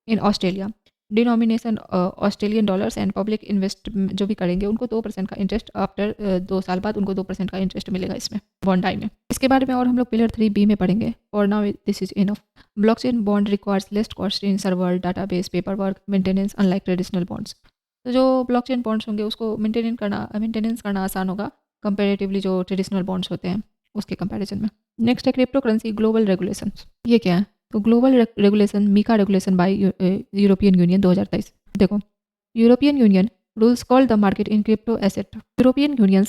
in Australia. Denomination Australian dollars and public invest जो भी करेंगे उनको 2% का इंटरेस्ट आफ्टर 2 साल बाद उनको 2% का इंटरेस्ट मिलेगा इसमें बॉन्ड आई में। इसके बारे में और हम लोग पिलर 3B में पढ़ेंगे। और now this is enough. Blockchain bond requires less cost in server, database, paper work, maintenance unlike traditional bonds. तो जो ब्लॉकचेन बॉन्ड्स होंगे उसको मेंटेनेंस करना आसान होगा कंपेरेटिवली जो ट्रेडिशनल बॉन्ड्स होते हैं उसके कंपैरिजन में। नेक्स्ट है क्रिप्टो करेंसी ग्लोबल रेगुलेशन। ये क्या है? तो global regulation, MiCA regulation by European Union 2023। देखो, European Union rules called the market in crypto asset. European Union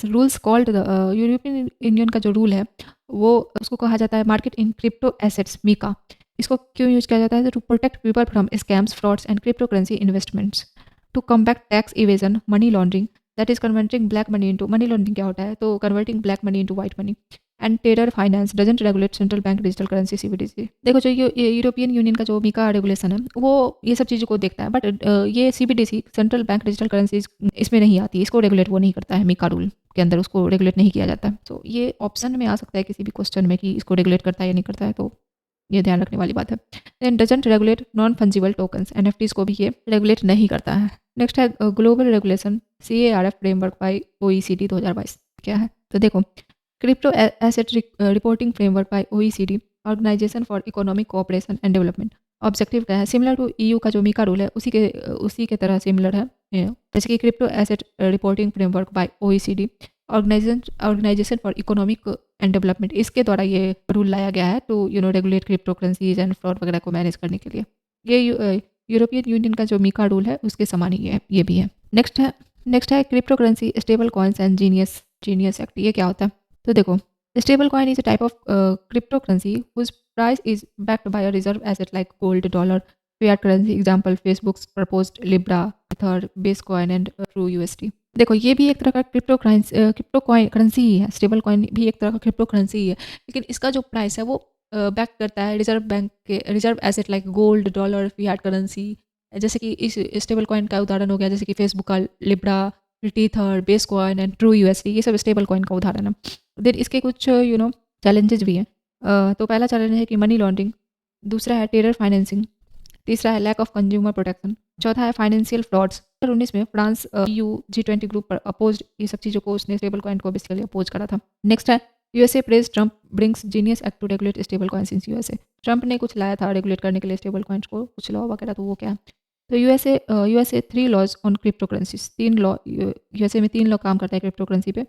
का जो रूल है वो उसको कहा जाता है market in crypto assets, MiCA. इसको क्यों यूज किया जाता है? To protect people from scams, frauds and crypto currency investments, to combat tax evasion, money laundering, that is converting black money into, money laundering क्या होता है? तो converting black money into white money, and terror finance doesn't regulate central bank digital currency CBDC. देखो जो European Union का जो Mika regulation है वो ये सब चीज़ों को देखता है, बट ये CBDC central bank digital currencies इसमें नहीं आती, इसको रेगुलेट वो नहीं करता है, मीका रूल के अंदर उसको रेगुलेट नहीं किया जाता है। तो ये ऑप्शन में आ सकता है किसी भी क्वेश्चन में कि इसको रेगुलेट करता है या नहीं करता है, तो ये ध्यान रखने वाली बात है। Then doesn't regulate non fungible tokens, NFTs को भी ये रेगुलेट नहीं करता है। नेक्स्ट है global regulation CARF framework by OECD 2022 क्या है, तो देखो crypto asset reporting framework by OECD organisation for economic cooperation and development. Objective क्या है, सिमिलर टू EU का जो मीका रूल है उसी के तरह सिमिलर है, जैसे कि crypto asset reporting framework by OECD organisation for economic and development, इसके द्वारा ये रूल लाया गया है to regulate crypto currencies and fraud वगैरह को मैनेज करने के लिए। ये यूरोपियन यूनियन का जो मीका रूल है उसके समान ही है, ये भी है। नेक्स्ट है crypto currency stable coins and GENIUS act. ये क्या होता है, तो देखो stable coin is a type of crypto currency whose price is backed by a reserve asset like gold, dollar, fiat currency. Example Facebook's proposed Libra, ether, base coin and true USD। देखो ये भी एक तरह का crypto currency ही है, stable coin भी एक तरह का क्रिप्टो करेंसी ही है, लेकिन इसका जो प्राइस है वो बैक करता है reserve asset like gold, dollar, fiat currency. जैसे कि इस स्टेबल कॉइन का उदाहरण हो गया जैसे कि फेसबुक का Libra, Tether, base coin and true USD, ये सब स्टेबल कॉइन का उदाहरण है। देन इसके कुछ चैलेंजेस भी हैं। तो पहला चैलेंज है कि मनी लॉन्ड्रिंग, दूसरा है टेरर फाइनेंसिंग, तीसरा है लैक ऑफ कंज्यूमर प्रोटेक्शन, चौथा है फाइनेंशियल फ्रॉड्स। 2019 में फ्रांस EU G20 ग्रुप पर अपोज ये सब चीज़ों को उसने स्टेबल कॉइन को बेसिकली अपोज करा था। नेक्स्ट है USA press Trump brings GENIUS act to regulate stable coins in USA। Trump ने कुछ लाया था रेगुलेट करने के लिए स्टेबल कॉइन्स को, कुछ लॉ वगैरह, तो वो क्या है, तो USA 3 laws on crypto currencies. 3 law USA में 3 लॉ काम करता है क्रिप्टो करेंसी पे।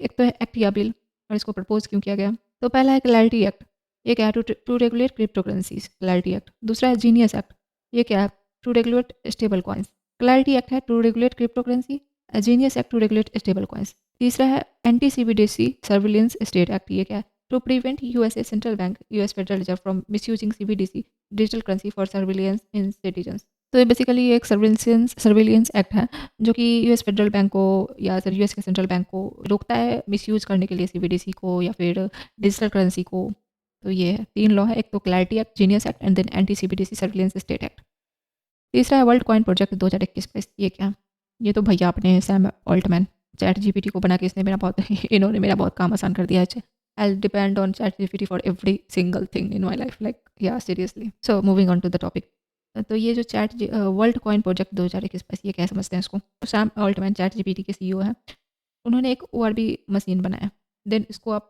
एक तो है एक्ट या बिल, और इसको प्रपोज क्यों किया गया, तो पहला है क्लैरिटी एक्ट, ये क्या है, to regulate crypto currencies, clarity act. दूसरा है जीनियस एक्ट, ये क्या है, to regulate stable coins. Clarity act है to regulate crypto currency, genius act to regulate stable coins. तीसरा है anti CBDC surveillance state act, ये क्या है, to prevent USA central bank US federal reserve from misusing CBDC digital currency for surveillance in citizens. तो ये basically एक surveillance act है जो कि US फेडरल बैंक को या फिर US के सेंट्रल बैंक को रोकता है मिसयूज करने के लिए CBDC को या फिर डिजिटल करेंसी को। तो ये है 3 लॉ है, एक तो Clarity Act, GENIUS Act and then anti CBDC surveillance state act. तीसरा है वर्ल्ड कॉइन प्रोजेक्ट 2021 ये क्या, ये तो भैया अपने सैम ऑल्टमैन ChatGPT को बना के इन्होंने मेरा बहुत काम आसान कर दिया है। I'll depend on ChatGPT for every single thing in my life, like yeah seriously. So moving on to the topic. तो ये जो वर्ल्ड कॉइन प्रोजेक्ट 2021 ये क्या समझते हैं इसको, सैम ऑल्टमैन ChatGPT के CEO हैं, उन्होंने एक ORB मशीन बनाया। देन इसको आप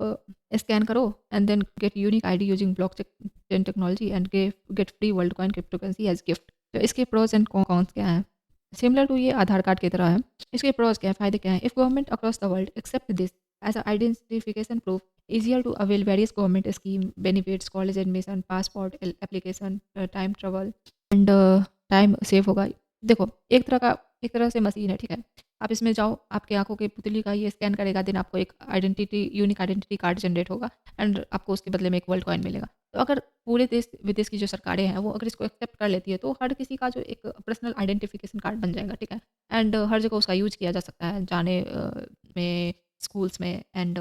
स्कैन करो and then get unique ID using blockchain technology and get free Worldcoin crypto currency as gift. तो इसके प्रोज एंड कॉन्स क्या हैं, सिमिलर टू ये आधार कार्ड की तरह है। इसके प्रोज क्या है, फायदे क्या हैं, if government across the world accept this as a identification proof, easier to avail various government scheme benefits, college admission, passport application, time travel and time save होगा। देखो एक तरह से मशीन है, ठीक है, आप इसमें जाओ, आपके आंखों की पुतली का ये स्कैन करेगा, देन आपको एक यूनिक आइडेंटिटी कार्ड जनरेट होगा एंड आपको उसके बदले में एक वर्ल्ड कॉइन मिलेगा। तो अगर पूरे देश विदेश की जो सरकारें हैं वो अगर इसको एक्सेप्ट कर लेती है तो हर किसी का जो एक पर्सनल आइडेंटिफिकेशन कार्ड बन जाएगा, ठीक है, एंड हर जगह उसका यूज किया जा सकता है, जाने में, स्कूल्स में एंड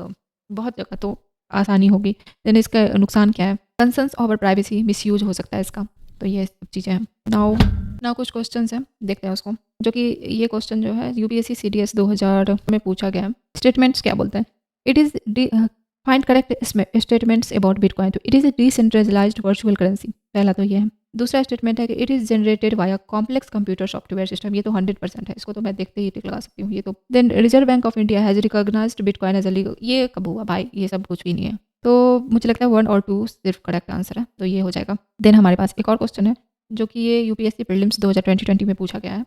बहुत जगह, तो आसानी होगी। देन इसका नुकसान क्या है, कंसर्न्स ओवर प्राइवेसी, मिसयूज हो सकता है इसका। तो ये सब चीज़ें हैं। नाउ कुछ क्वेश्चन हैं, देखते हैं उसको, जो कि ये क्वेश्चन जो है UPSC CDS 2000 में पूछा गया है। स्टेटमेंट्स क्या बोलते हैं, it is find correct statements about bitcoin, तो it is a decentralized virtual currency, पहला तो ये है। दूसरा स्टेटमेंट है कि it is generated via complex computer software system, ये तो 100% है, इसको तो मैं देखते ही टिक लगा सकती हूँ, ये तो। Then Reserve Bank of India has recognised bitcoin as a legal, ये कब हुआ भाई, ये सब कुछ भी नहीं है। तो मुझे लगता है 1 और 2 सिर्फ करेक्ट आंसर है, तो ये हो जाएगा। देन हमारे पास एक और क्वेश्चन है जो कि ये UPSC प्रीलिम्स 2020 में पूछा गया है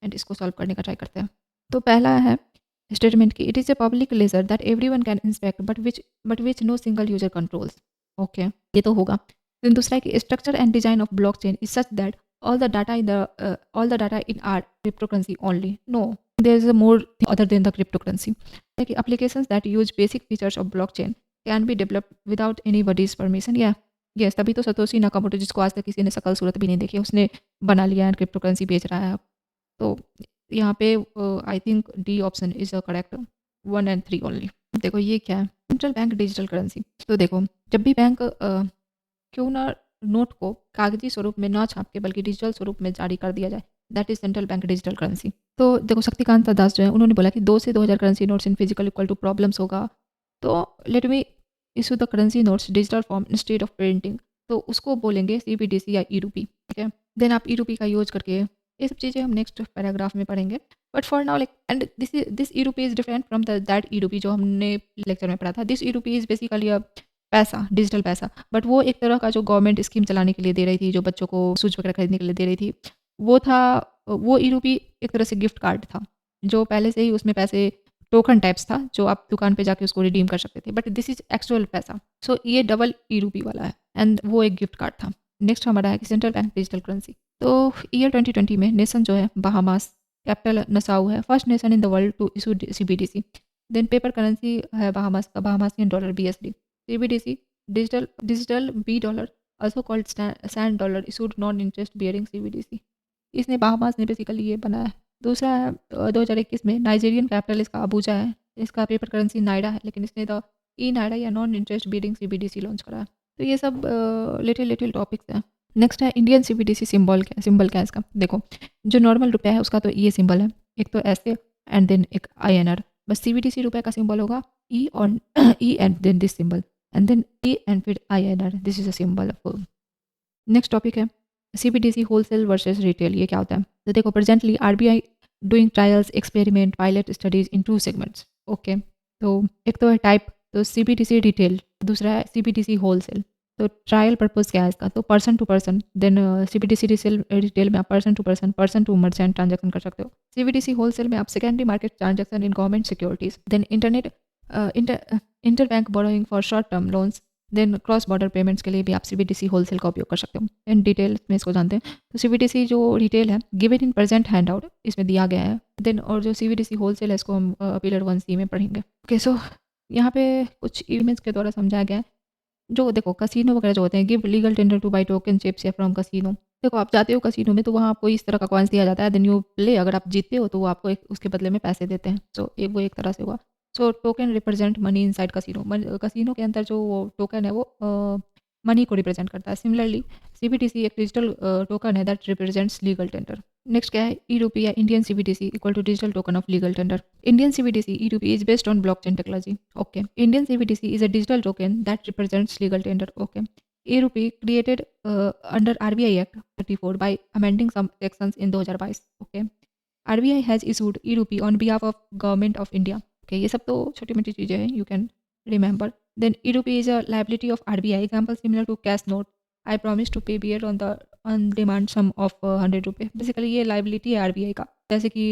एंड इसको सॉल्व करने का ट्राई करते हैं। तो पहला है स्टेटमेंट की, it is a public ledger that everyone can inspect but which no single user controls, okay, ये तो होगा। देन दूसरा है कि structure and design of blockchain is such that all the data in our cryptocurrency only, no, there is a more other than the cryptocurrency, like applications that use basic features of blockchain can be developed without anybody's permission, yeah yes, तभी तो Satoshi Nakamoto, जिसको आज तक किसी ने शकल सूरत भी नहीं देखी, उसने बना लिया है क्रिप्टो करेंसी बेच रहा है। तो यहाँ पे I think D option is a correct, 1 and 3 only. देखो ये क्या है, सेंट्रल बैंक डिजिटल करेंसी, तो देखो, जब भी बैंक क्यों ना नोट को कागजी स्वरूप में ना छाप के बल्कि डिजिटल स्वरूप में जारी कर दिया जाए, that is central bank digital currency. तो देखो, शक्तिकांत दास जो है उन्होंने बोला कि 2 से 2000 currency notes in physical equal to problems होगा। तो let me issue the currency notes digital form instead of printing. तो उसको बोलेंगे CBDC या ई-रूपी, ठीक है। देन आप ई-रूपी का यूज करके, ये सब चीज़ें हम नेक्स्ट पैराग्राफ में पढ़ेंगे। But for now like, and this e-rupee is different from that e-rupee जो हमने लेक्चर में पढ़ा था। दिस ई-रूपी इज बेसिकली अ पैसा, डिजिटल पैसा, बट वो एक तरह का जो गवर्नमेंट स्कीम चलाने के लिए दे रही थी, जो बच्चों को शूज वगैरह खरीदने के लिए दे रही थी, वो था, वो ई-रूपी एक तरह से गिफ्ट कार्ड था, जो पहले से ही उसमें पैसे टोकन टाइप्स था, जो आप दुकान पे जाके उसको रिडीम कर सकते थे। बट दिस इज एक्चुअल पैसा, सो ये डबल ई-रूपी वाला है, एंड वो एक गिफ्ट कार्ड था। नेक्स्ट हमारा है कि सेंट्रल बैंक डिजिटल करेंसी। तो ईयर 2020 में नेशन जो है बहामास, कैपिटल नसाउ है, first nation in the world to issue CBDC। Then paper currency है बहामास का, Bahamian dollar BSD। CBDC digital $, also called sand dollar, issued non interest bearing CBDC। इसने Bahamas ने basically ये बनाया है। दूसरा है 2021 में नाइजीरियन कैपिटल इसका अबूजा है, इसका पेपर करेंसी नाइडा है, लेकिन इसने द ई नाइडा या non interest bearing CBDC launch करा है। तो ये सब लिटिल टॉपिक्स हैं। नेक्स्ट है इंडियन CBDC सिंबल क्या है इसका। देखो, जो नॉर्मल रुपया है उसका तो ये सिंबल है, एक तो ऐसे एंड देन एक INR। बस CBDC रुपये का सिंबल होगा ई और e and then this symbol and then e and फिर INR, this is a symbol of. Next topic है CBDC होलसेल वर्सेस रिटेल। ये क्या होता है? तो देखो, presently RBI doing trials, experiment, pilot studies in 2 segments. Okay, तो एक तो है टाइप, तो CBDC रिटेल, दूसरा है CBDC होलसेल। तो ट्रायल पर्पस क्या है इसका? तो person to person, then CBDC retail में आप पर्सन टू मर्चेंट ट्रांजेक्शन कर सकते हो। CBDC होलसेल में आप secondary market transaction in government securities, then inter bank borrowing for short term loans, then cross border payments के लिए भी आप CBDC होलसेल का उपयोग कर सकते हो। इन डिटेल में इसको जानते हैं। तो CBDC जो रिटेल है, given in present hand out, इसमें दिया गया है। देन और जो CBDC होलसेल है, इसको हम पिलर 1C में पढ़ेंगे। ओके, सो यहाँ पे कुछ इमेज के द्वारा समझाया गया है। जो देखो, कसिनो वगैरह जो होते हैं, give legal tender two by token chips या फ्रॉम कसिनो। देखो, आप जाते हो कसिनो में तो वहाँ आपको इस तरह का कॉइन्स दिया जाता है, देन यू प्ले, अगर आप जीतते हो तो वो आपको उसके बदले में पैसे देते हैं। सो वो एक तरह से हुआ। So token represent money inside casino. Casino के अंदर जो वो टोकन है वो मनी को रिप्रेजेंट करता है। सिमिलरली CBDC एक डिजिटल टोकन है that represents legal tender. Next क्या है? ई-रूपी या Indian CBDC equal to digital token of legal tender. Indian CBDC e-rupee is based on blockchain technology. Okay. Indian CBDC is a digital token that represents legal tender. Okay. E-rupee created under RBI Act 34 by amending some sections in 2022. Okay. RBI has issued e-rupee on behalf of government of India. Okay. ये सब तो छोटी मोटी चीज़ें हैं, you can remember. Then e-rupee is a liability of RBI. Example similar to cash note. I promise to pay beer on demand sum of 100 रुपये। Basically ये liability है RBI का। जैसे कि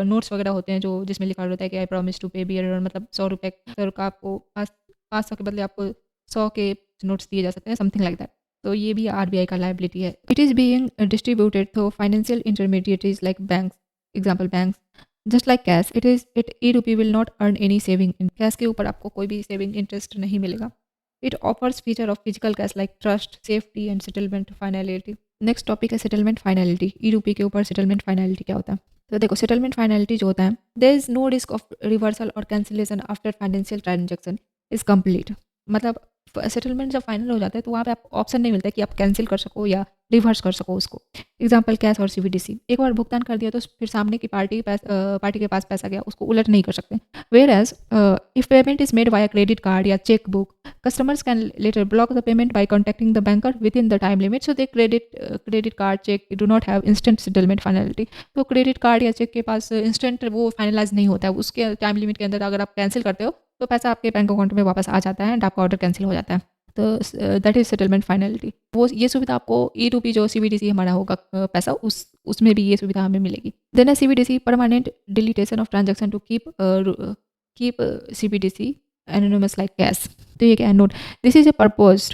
नोट्स वगैरह होते हैं जो जिसमें लिखा रहता है कि आई प्रॉमिस टू पे बियर, मतलब 100 रुपये का आपको 500 के बदले आपको 100 के नोट्स दिए जा सकते हैं, समथिंग लाइक दैट। तो ये भी RBI का लाइबिलिटी है। It is being distributed through financial intermediaries like banks, example banks. Just like cash, e-rupee will not earn any saving. In cash के ऊपर आपको कोई भी सेविंग इंटरेस्ट नहीं मिलेगा। It offers feature of physical cash like trust, safety and settlement finality. Next topic है settlement finality. E-rupee के ऊपर सेटलमेंट फाइनलिटी क्या होता है? तो देखो, सेटलमेंट फाइनलिटी जो होता है, there is no risk of reversal और cancellation after financial transaction is complete. मतलब सेटलमेंट जब फाइनल हो जाता है तो वहाँ पे आप ऑप्शन नहीं मिलता कि आप कैंसिल कर सको या रिवर्स कर सको उसको। एग्जाम्पल कैश और CBDC। एक बार भुगतान कर दिया तो फिर सामने की पार्टी के पास पैसा गया, उसको उलट नहीं कर सकते। Whereas if payment is made via credit card या cheque book, customers can later block the payment by contacting the banker within the time limit. So they credit card, cheque do not have instant settlement finality. तो credit card या cheque के पास instant वो finalise नहीं होता है, उसके time limit के अंदर अगर आप कैंसिल करते हो तो पैसा आपके बैंक अकाउंट में वापस आ जाता है एंड आपका ऑर्डर कैंसिल हो जाता है। तो दैट इज सेटलमेंट फाइनलिटी। वो ये सुविधा आपको ई-रूपी जो CBDC हमारा होगा पैसा, उसमें भी ये सुविधा हमें मिलेगी। देन है CBDC permanent deletion of transaction to keep CBDC anonymous like cash. तो ये क्या है? Note, this is propose,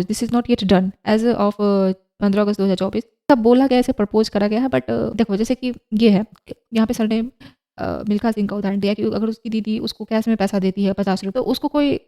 this is not yet done as of 15 August 2024। सब बोला गया, ऐसे प्रपोज करा गया है, बट देखो जैसे कि ये है, यहाँ पे सर ने मिल्खा सिंह का उदाहरण दिया कि अगर उसकी दीदी उसको कैश में पैसा देती है 50 रुपये, तो उसको कोई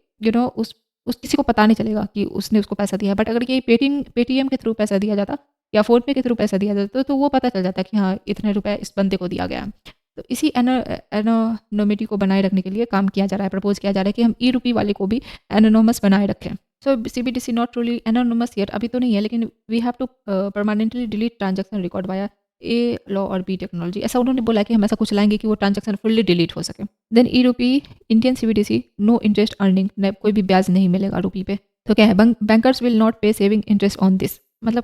उस किसी को पता नहीं चलेगा कि उसने उसको पैसा दिया है। बट अगर ये पेटीएम के थ्रू पैसा दिया जाता या फ़ोन पे के थ्रू पैसा दिया जाता तो वो पता चल जाता कि हाँ, इतने रुपए इस बंदे को दिया गया है। तो इसी एनोनिमिटी को बनाए रखने के लिए काम किया जा रहा है, प्रपोज किया जा रहा है कि हम ई रुपी वाले को भी एनोनमस बनाए रखें। So CBDC not truly anonymous yet, अभी तो नहीं है, लेकिन we have to permanently delete transaction record via a law और बी टेक्नोलॉजी। ऐसा उन्होंने बोला कि हम ऐसा कुछ लाएंगे कि वो ट्रांजैक्शन फुल्ली डिलीट हो सके। Then e rupee Indian CBDC no interest earning, कोई भी ब्याज नहीं मिलेगा रुपी पे। तो क्या है, bankers will not pay saving interest on this, मतलब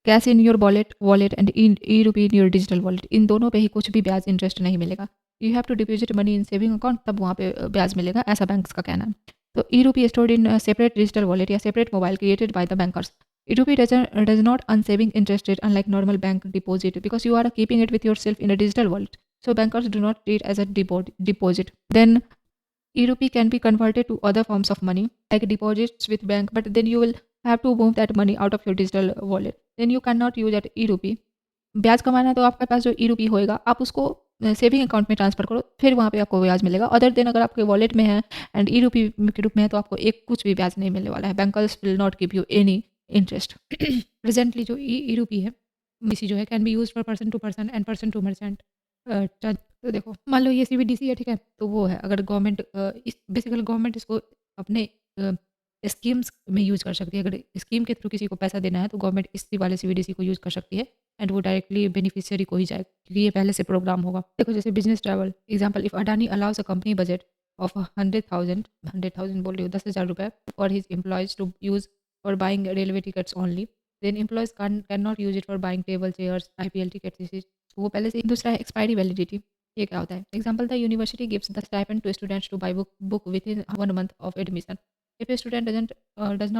cash in your wallet and e rupee in your digital wallet, इन दोनों पे ही कुछ भी ब्याज इंटरेस्ट नहीं मिलेगा। You have to deposit money in saving account, तब वहाँ पे ब्याज मिलेगा, ऐसा बैंक्स का कहना है। तो e rupee stored in separate digital wallet या separate mobile created by the bankers. E rupee does not earn saving interest rate unlike normal bank deposit because you are keeping it with yourself in a digital wallet. So bankers do not treat as a deposit. Then e-rupee can be converted to other forms of money like deposits with bank, but then you will have to move that money out of your digital wallet. Then you cannot use that e-rupee. ब्याज कमाना है तो आपके पास जो e रुपी होएगा आप उसको saving account में ट्रांसफर करो, फिर वहाँ पे आपको ब्याज मिलेगा। अदर देन अगर आपके वॉलेट में है एंड ई रुपी के रूप में है तो आपको एक कुछ भी ब्याज नहीं मिलने वाला है। Bankers will not give you any interest. Presently जो ई रुपी है इसी जो है can be use for person to person and person to merchant. तो देखो मान लो ये सीबीडीसी है, ठीक है, तो वो है अगर गवर्नमेंट इस बेसिकली गवर्नमेंट इसको अपने स्कीम्स में यूज़ कर सकती है। अगर स्कीम के थ्रू किसी को पैसा देना है तो गवर्नमेंट इसी वाले सीबीडीसी को यूज़ कर सकती है एंड वो डायरेक्टली बेनिफिशियरी को ही जाएगा क्योंकि ये पहले से प्रोग्राम होगा। देखो जैसे business travel example, if Adani allows a company budget of 100,000 बोल रही हूँ 10,000 रुपये for his employees to use for buying railway tickets only, then employees can not use it for buying table chairs IPL tickets. वो पहले से। दूसरा है expiry validity. ये क्या होता है? Example, the university gives the stipend to students to buy book with in 1 month of admission. If a student does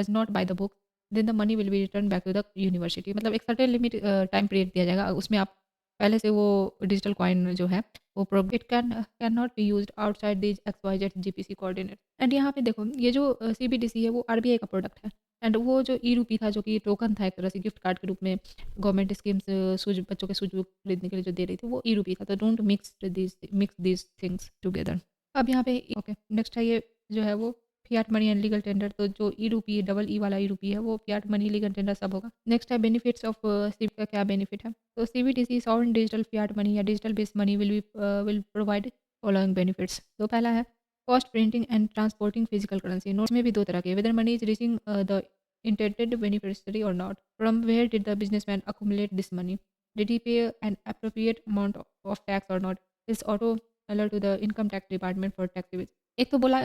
not buy the book, then the money will be returned back to the university. मतलब एक certain limit time period दिया जाएगा, उसमें आप पहले से वो digital coin जो है वो it can not be used outside this XYZ GPC coordinate. And यहाँ पे देखो ये जो CBDC है वो RBI का प्रोडक्ट है एंड वो जो ई रुपी था जो कि टोकन था एक तरह से गिफ्ट कार्ड के रूप में गवर्नमेंट स्कीम्स सूज बच्चों के सूज बुक खरीदने के लिए जो दे रही थी वो ई रुपी था। तो don't mix this things together. अब यहाँ पे ओके नेक्स्ट है ये जो है वो Fiat money and legal tender. तो जो ई रुपी डबल ई वाला ई रुपी है वो फियाट मनी लीगल टेंडर सब होगा। नेक्स्ट है बेनिफिट्स ऑफ सीबी का क्या बेनिफिट है? तो CBDC sovereign digital fiat money या digital based money will provide following benefits. तो पहला है cost printing and transporting physical currency. Notes में भी दो तरह के, whether money is reaching the intended beneficiary or not. From where did the businessman accumulate this money? Did he pay an appropriate amount of tax or not? Is auto alert to the income tax department for tax evasion. एक तो बोला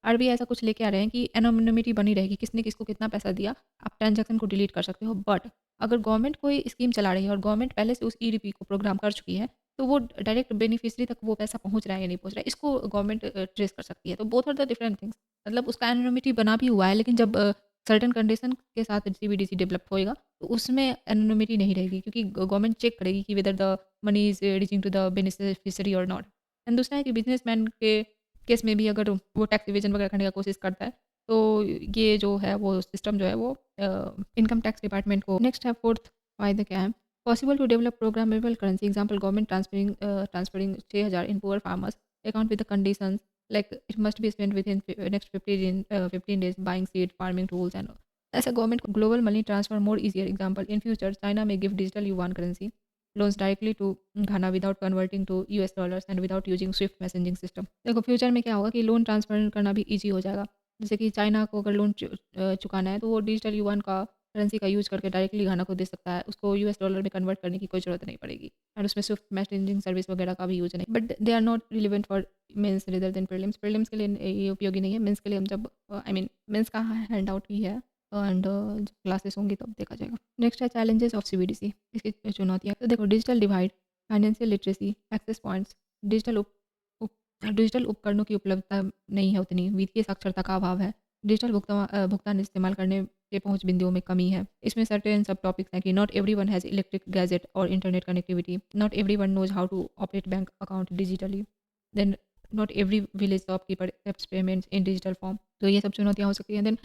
RBI ऐसा कुछ लेके आ रहे हैं कि anonymity बनी रहेगी, किसने किसको कितना पैसा दिया, आप ट्रांजैक्शन को डिलीट कर सकते हो। बट अगर गवर्नमेंट कोई स्कीम चला रही है और गवर्नमेंट पहले से उस ई रुपी को प्रोग्राम कर चुकी है तो वो डायरेक्ट बेनिफिशियरी तक वो पैसा पहुंच रहा है या नहीं पहुंच रहा है, इसको गवर्नमेंट ट्रेस कर सकती है। तो both are the different things. मतलब उसका एनोनिमिटी बना भी हुआ है लेकिन जब सर्टेन कंडीशन के साथ CBDC डेवलप होएगा तो उसमें एनोनिमिटी नहीं रहेगी क्योंकि गवर्नमेंट चेक करेगी कि whether the money is reaching to the beneficiary और नॉट। एंड दूसरा है कि बिजनेसमैन के केस में भी अगर वो टैक्स इवेजन वगैरह करने का कोशिश करता है तो ये जो है वो सिस्टम जो है वो इनकम टैक्स डिपार्टमेंट को। नेक्स्ट है फोर्थ फायदा क्या है? Possible to develop programmable currency. Example, government transferring 6,000 in poor farmers account with the conditions like it must be spent within next 15 days buying seed, farming tools and as a government global money transfer more easier. Example, in future China may give digital yuan currency loans directly to Ghana without converting to US dollars and without using swift messaging system. देखो future में क्या होगा कि loan transfer करना भी easy हो जाएगा। जैसे कि चाइना को अगर लोन चुकाना है तो वो डिजिटल युआन का करेंसी का यूज़ करके डायरेक्टली घाना को दे सकता है, उसको US डॉलर में कन्वर्ट करने की कोई ज़रूरत नहीं पड़ेगी एंड उसमें स्विफ्ट मैसेजिंग सर्विस वगैरह का भी यूज़ नहीं। But they are not relevant for mains rather than prelims. Prelims के लिए ये उपयोगी नहीं है, मेंस के लिए हम जब मेंस का हैंड आउट भी है एंड जब क्लासेस होंगी तब देखा जाएगा। नेक्स्ट है चैलेंजेस ऑफ CBDC, इसकी चुनौतियाँ। तो देखो digital divide, financial literacy, access points, digital उपकरणों की उपलब्धता नहीं है उतनी, वित्तीय साक्षरता का अभाव है, डिजिटल भुगतान इस्तेमाल करने के पहुंच बिंदुओं में कमी है। इसमें सर्टेन सब टॉपिक्स हैं कि not everyone has electric gadget और internet connectivity, not everyone knows how to operate bank account digitally, then not every village shopkeeper accepts payments in digital form. तो ये सब चुनौतियाँ हो सकती हैं। Then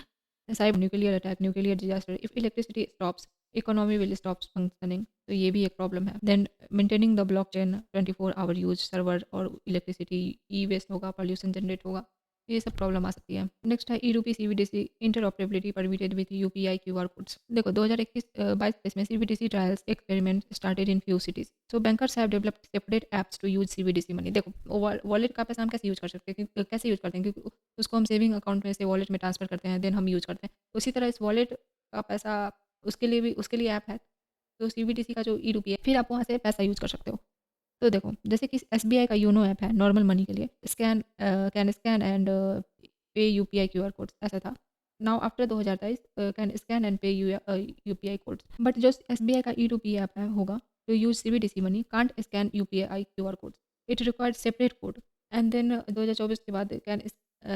cyber nuclear attack, nuclear disaster, if electricity stops economy will stops functioning. तो ये भी एक प्रॉब्लम है। Then maintaining the blockchain 24 hour use server और इलेक्ट्रिसिटी, ई वेस्ट होगा, पॉल्यूशन जनरेट होगा। ये सब प्रॉब्लम आ सकती है। नेक्स्ट है e rupee CBDC interoperability permitted with UPI QR codes. देखो 2021-22 में CBDC trials experiment started in few cities. So bankers have developed separate apps to use CBDC money. देखो वॉलेट का पैसा हम कैसे यूज कर सकते हैं, कैसे यूज करते हैं, क्योंकि उसको हम सेविंग अकाउंट में से वॉलेट में ट्रांसफर करते हैं, देन हम यूज करते हैं। उसी तरह इस वॉलेट का पैसा उसके लिए ऐप है। तो सीबीडीसी का जो ई-रूपी है, फिर आप वहाँ से पैसा यूज कर सकते हो। तो देखो जैसे कि एसबीआई का यूनो ऐप है नॉर्मल मनी के लिए, can scan and pay UPI QR codes, ऐसा था। Now after 2023 can scan and pay UPI codes, but जो एसबीआई का ई रूपी ऐप है होगा to use CBDC money can't scan UPI QR codes, it required separate code. And then 2024 के बाद can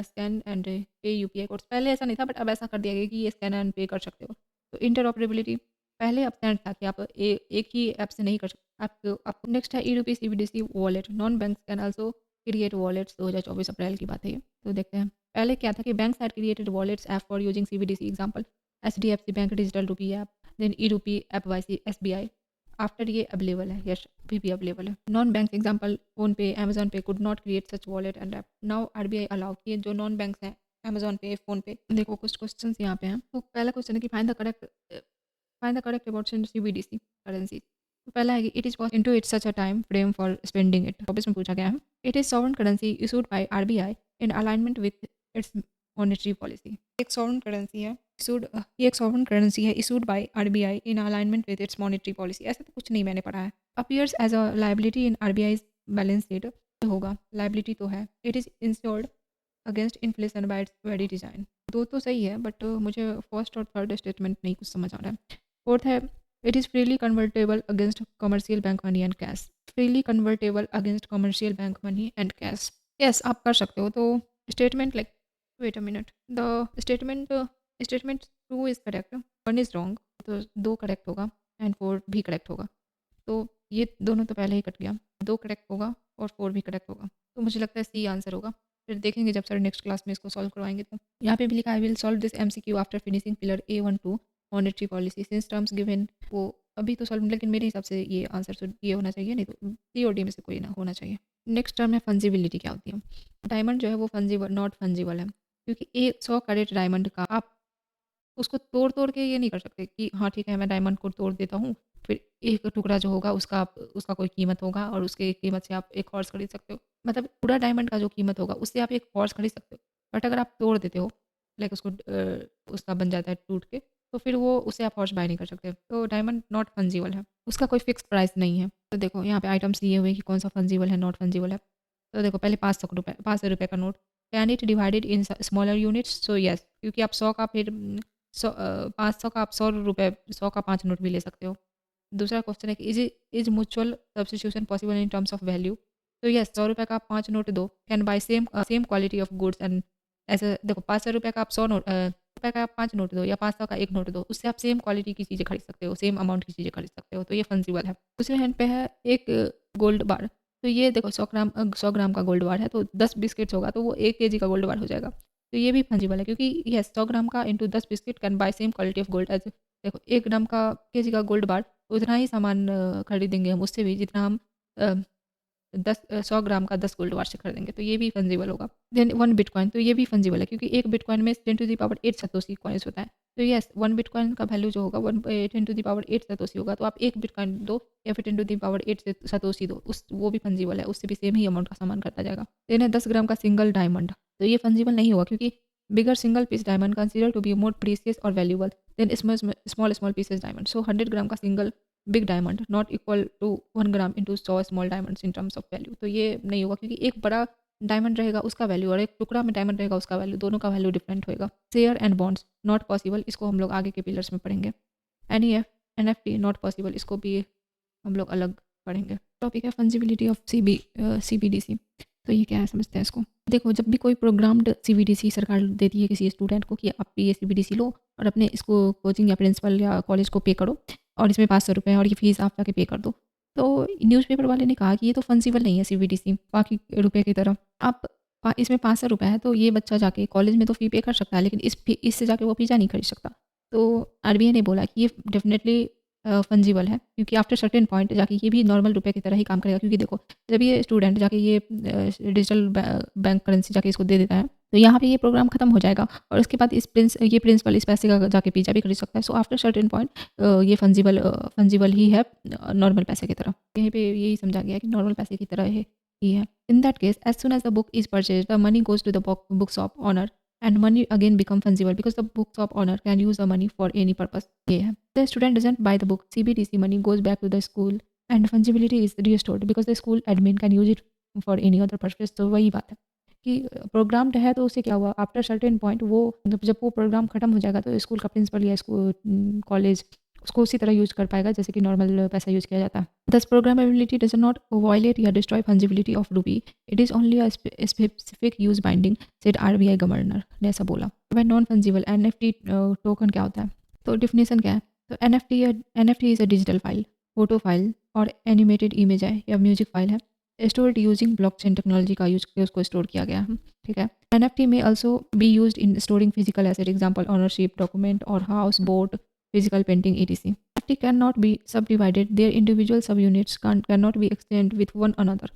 scan and pay UPI codes, पहले ऐसा नहीं था बट अब ऐसा कर दिया गया कि ये स्कैन एंड पे कर सकते हो। तो इंटरऑपरेबिलिटी पहले अपसेंट था कि आप एक ही ऐप से नहीं कर सकते। आपको नेक्स्ट है e rupee CBDC wallet, non banks can also create wallets. 2024 अप्रैल की बात है ये। तो देखते हैं पहले क्या था कि banks had created wallets app for using CBDC, example HDFC bank digital rupee app, then e rupee app वाईसी एसबीआई। आफ्टर ये अवेलेबल है, यस अभी भी अवेलेबल है। Non banks example PhonePe, Amazon Pay could not create such wallet and app. Now RBI allow कि जो non banks हैं Amazon Pay, PhonePe, देखो कुछ क्वेश्चन यहाँ पे हैं। तो पहला क्वेश्चन है कि find the correct about CBDC currency. तो पहला है कि it is into it such a time frame for spending it, topic में पूछा गया है। It is sovereign currency issued by RBI in alignment with its monetary policy. एक sovereign currency है इशूड, ये एक सॉवरेन करेंसी है issued by RBI in alignment with its monetary policy. ऐसा तो कुछ नहीं मैंने पढ़ा है। Appears as a liability in RBI balance sheet, होगा लाइबिलिटी तो है। It is insured against inflation by its very design. दो तो सही है बट मुझे फर्स्ट और थर्ड स्टेटमेंट नहीं कुछ समझ आ रहा है। फोर्थ है it is freely convertible against commercial bank money and cash, freely convertible against commercial bank money and cash. Yes आप कर सकते हो। तो statement like wait a minute, the statement two is correct, one is wrong, तो दो correct होगा and four भी correct होगा। तो ये दोनों तो पहले ही कट गया, दो करेक्ट होगा और फोर भी करेक्ट होगा। तो मुझे लगता है सी आंसर होगा। फिर देखेंगे जब सर नेक्स्ट क्लास में इसको सॉल्व करवाएंगे। तो यहाँ पे भी लिखा I will solve this MCQ after finishing pillar A12 monetary policy since terms given. वो अभी तो सॉल्व, लेकिन मेरे हिसाब से ये आंसर तो ये होना चाहिए, नहीं तो सी और डी में से कोई ना होना चाहिए। नेक्स्ट टर्म है फंजिबिलिटी। क्या होती है? डायमंड जो है वो फंजिबल नॉट फंजिबल है, क्योंकि 100 कैरेट डायमंड का आप उसको तोड़ के ये नहीं कर सकते कि हाँ ठीक है मैं डायमंड को तोड़ देता हूँ, फिर एक टुकड़ा जो होगा उसका कोई कीमत होगा और उसके कीमत से आप एक हॉर्स खरीद सकते हो। मतलब पूरा डायमंड का जो कीमत होगा उससे आप एक हॉर्स खरीद सकते हो। बट अगर आप तोड़ देते हो, लाइक उसको उसका बन जाता है टूट के, तो फिर वो उससे आप हॉर्स बाय नहीं कर सकते। तो डायमंड नॉट फंजिबल है, उसका कोई फिक्स प्राइस नहीं है। तो देखो यहाँ पे आइटम्स दिए हुए कि कौन सा फंजिबल है नॉट फंजिबल है। तो देखो पहले 500 रुपये का note, can it divided in smaller units. So yes, क्योंकि आप 100 का फिर 500 का आप 100 रुपये 100 का 5 नोट भी ले सकते हो। दूसरा क्वेश्चन है कि is mutual substitution possible in terms of value. तो यस 100 रुपये का आप 5 नोट दो, can buy same quality of goods and ऐसे। देखो 500 रुपये का आप 100 नोट रुपये का आप 5 नोट दो या 500 का एक नोट दो, उससे आप सेम क्वालिटी की चीज़ें खरीद सकते हो, सेम अमाउंट की चीज़ें खरीद सकते हो। तो ये फंजिबल है। दूसरे हैंड पे है एक गोल्ड बार। तो ये देखो 100 ग्राम का गोल्ड बार है, तो 10 बिस्किट्स होगा तो वो 1 kg का गोल्ड बार हो जाएगा। तो ये भी फंजिबल है, क्योंकि यस 100 ग्राम का into 10 biscuit can buy same quality of gold as. देखो 1 ग्राम का केजी का गोल्ड बार उतना ही सामान खरीदेंगे हम उससे भी जितना हम 100 ग्राम का 10 गोल्ड बार से खरीदेंगे। तो ये भी फंजिबल होगा। देन 1 बिटकॉइन, तो ये भी फंजिबल है, क्योंकि एक बिटकॉइन में 10⁸ सतोशी कॉइन्स होता है। तो यस 1 बिटकॉइन का वैल्यू जो होगा 10⁸ सतोशी होगा। तो आप एक बिटकॉइन दो या फिर 10⁸ से सतोशी दो, उस वो भी फंजिबल है, उससे भी सेम ही अमाउंट का सामान करता जाएगा। देन है 10 ग्राम का सिंगल डायमंड। तो ये फंजिबल नहीं होगा, क्योंकि bigger single piece diamond consider to be more precious और valuable than small pieces diamond. So 100 gram का single big diamond not equal to 1 gram into 100 small diamonds in terms of value. तो ये नहीं होगा, क्योंकि एक बड़ा डायमंड रहेगा उसका वैल्यू और एक टुकड़ा में डायमंड रहेगा उसका वैल्यू, दोनों का वैल्यू डिफरेंट होगा। Share and bonds not possible, इसको हम लोग आगे के पिलर्स में पढ़ेंगे। NFT नॉट पॉसिबल, इसको भी हम लोग अलग पढ़ेंगे। टॉपिक है फंजिबिलिटी ऑफ CBDC। तो ये क्या है समझते हैं इसको। देखो जब भी कोई प्रोग्राम्ड CBDC सरकार देती है किसी स्टूडेंट को कि आप ये CBDC लो और अपने इसको कोचिंग या प्रिंसिपल या कॉलेज को पे करो और इसमें 500 रुपये और ये फीस आप जाके पे कर दो। तो न्यूज़पेपर वाले ने कहा कि ये तो फंजिबल नहीं है CBDC बाकी रुपए की तरह। आप इसमें 500 रुपये है तो ये बच्चा जाके कॉलेज में तो फ़ी पे कर सकता है, लेकिन इससे जाके वो पिज़्ज़ा नहीं खरीद सकता। तो RBI ने बोला कि ये डेफिनेटली फंजिबल है, क्योंकि आफ्टर सर्टेन पॉइंट जाके ये भी नॉर्मल रुपए की तरह ही काम करेगा। क्योंकि देखो जब ये स्टूडेंट जाके ये डिजिटल बैंक करेंसी जाके इसको दे देता है तो यहाँ पे ये प्रोग्राम खत्म हो जाएगा और उसके बाद ये प्रिंसिपल इस पैसे का जाके पिज़्ज़ा भी खरीद सकता है। सो आफ्टर सर्टेन पॉइंट ये फंजिबल ही है नॉर्मल पैसे की तरह। यहीं पे यही समझा गया है कि नॉर्मल पैसे की तरह ही है। In that case as soon as the book is purchased the money goes to the book shop owner and money again become fungible because the book shop owner can use the money for any purpose. ये है। The student doesn't buy the book, CBDC money goes back to the school and fungibility is restored because the school admin can use it for any other purpose. तो वही बात है कि programmed है तो उससे क्या हुआ आफ्टर सर्टेन पॉइंट वो जब वो प्रोग्राम खत्म हो जाएगा तो स्कूल का प्रिंसिपल या स्कूल कॉलेज उसको उसी तरह यूज़ कर पाएगा जैसे कि नॉर्मल पैसा यूज़ किया जाता है। Thus programmability does not violate या destroy fungibility of rupee, it is only a specific use binding, said RBI governor ने ऐसा बोला। वह नॉन फंजिबल एनएफटी टोकन क्या होता है, तो डिफिनेशन क्या है, तो NFT is a digital file, photo file और एनिमेटेड इमेज है या म्यूजिक फाइल है स्टोर्ड यूजिंग ब्लॉकचेन टेक्नोलॉजी का यूज करके उसको स्टोर किया गया है। ठीक है। NFT may also be used in storing physical asset, example ownership document और house boat physical painting etc. NFT can not be subdivided, their individual subunits cannot be exchanged with one another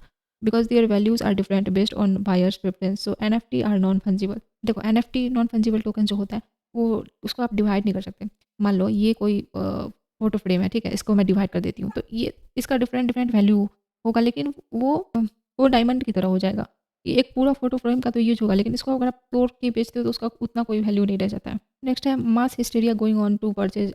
because their values are different based on buyer's preference, so NFT are non fungible। देखो NFT non fungible token जो होता है वो उसको आप divide नहीं कर सकते। मान लो ये कोई फोटो फ्रेम है, ठीक है, इसको मैं डिवाइड कर देती हूँ तो ये इसका डिफरेंट डिफरेंट वैल्यू होगा लेकिन वो डायमंड की तरह हो जाएगा। ये एक पूरा फोटो फ्रेम का तो यूज होगा लेकिन इसको अगर आप तोड़ के बेचते हो तो उसका उतना कोई वैल्यू नहीं रह जाता है। नेक्स्ट है mass hysteria going on to purchase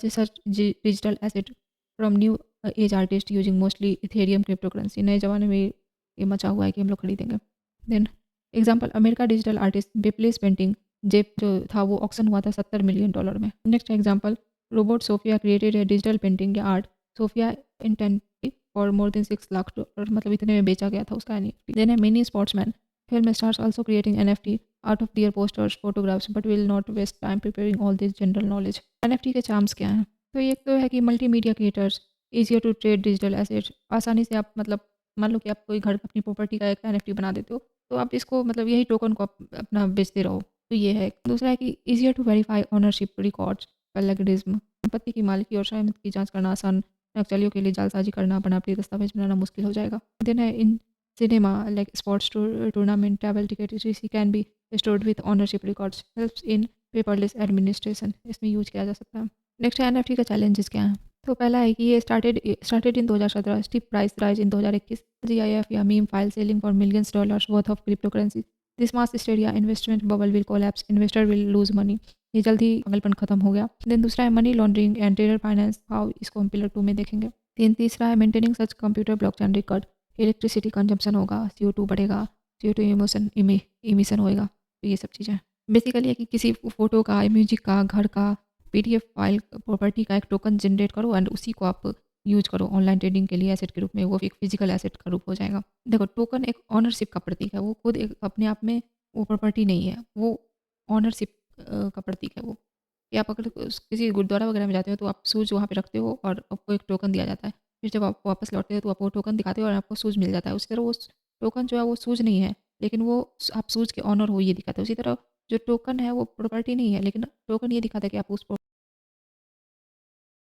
such digital asset from new age artist using mostly Ethereum crypto currency. नए ज़माने में ये मचा हुआ है कि हम लोग खरीदेंगे। Then example America digital artist Beeple's painting जेप जो था वो ऑक्शन हुआ था $70 मिलियन में। Next example robot Sophia created है डिजिटल पेंटिंग या आर्ट सोफिया इंटेंटिव फॉर मोर देन $6 लाख, मतलब इतने में बेचा गया था उसका NFT। देन है mini sportsman film stars also creating NFT out of their posters photographs but will not waste time preparing all this general knowledge. NFT के चार्म्स क्या हैं, तो एक तो है कि multimedia creators easier to trade digital assets, आसानी से आप मतलब मान लो कि आप कोई घर अपनी प्रॉपर्टी का एक NFT बना देते हो तो आप इसको मतलब यही टोकन को अपना बेचते रहो, तो ये है। दूसरा है कि easier to verify ownership records, plagiarism संपत्ति की मालिकी और शामिल की जांच करना आसान, नक्सलियों के लिए जालसाजी करना बनावटी दस्तावेज बनाना मुश्किल हो जाएगा। देन है in cinema like sports tournament travel ticket etc can be stored with ownership records, helps in paperless administration, इसमें यूज किया जा सकता है। नेक्स्ट है NFT का चैलेंजेस क्या हैं, तो पहला है कि ये started in 2017, steep price rise in 2021, GIF या meme file selling for millions dollars worth of crypto currency, this mass hysteria investment bubble will collapse, investor will lose money, ये जल्द ही पागलपन खत्म हो गया। देन दूसरा है money laundering and terror finance, how इसको हम पिलर 2 में देखेंगे। तीसरा है maintaining such computer blockchain record, electricity consumption होगा, CO2 बढ़ेगा, CO2 इमिशन होएगा, तो ये सब चीज़ें बेसिकली है कि किसी फोटो का म्यूजिक का घर का PDF फाइल प्रॉपर्टी का एक टोकन जनरेट करो एंड उसी को आप यूज करो ऑनलाइन ट्रेडिंग के लिए एसेट के रूप में, वो एक फिजिकल एसेट का रूप हो जाएगा। देखो टोकन एक ऑनरशिप का प्रतीक है, वो खुद एक अपने आप में वो प्रॉपर्टी नहीं है, वो ऑनरशिप का प्रतीक है वो। कि आप अगर किसी गुरुद्वारा वगैरह में जाते हो तो आप शूज़ वहाँ पे रखते हो और आपको एक टोकन दिया जाता है, फिर जब आप वापस लौटते हो तो आप वो टोकन दिखाते हो और आपको शूज़ मिल जाता है। उसी तरह वो टोकन जो है वो शूज़ नहीं है लेकिन वो आप शूज़ के ऑनर हो ये दिखाता है। उसी तरह जो टोकन है वो प्रॉपर्टी नहीं है लेकिन टोकन ये दिखाता है कि आप उस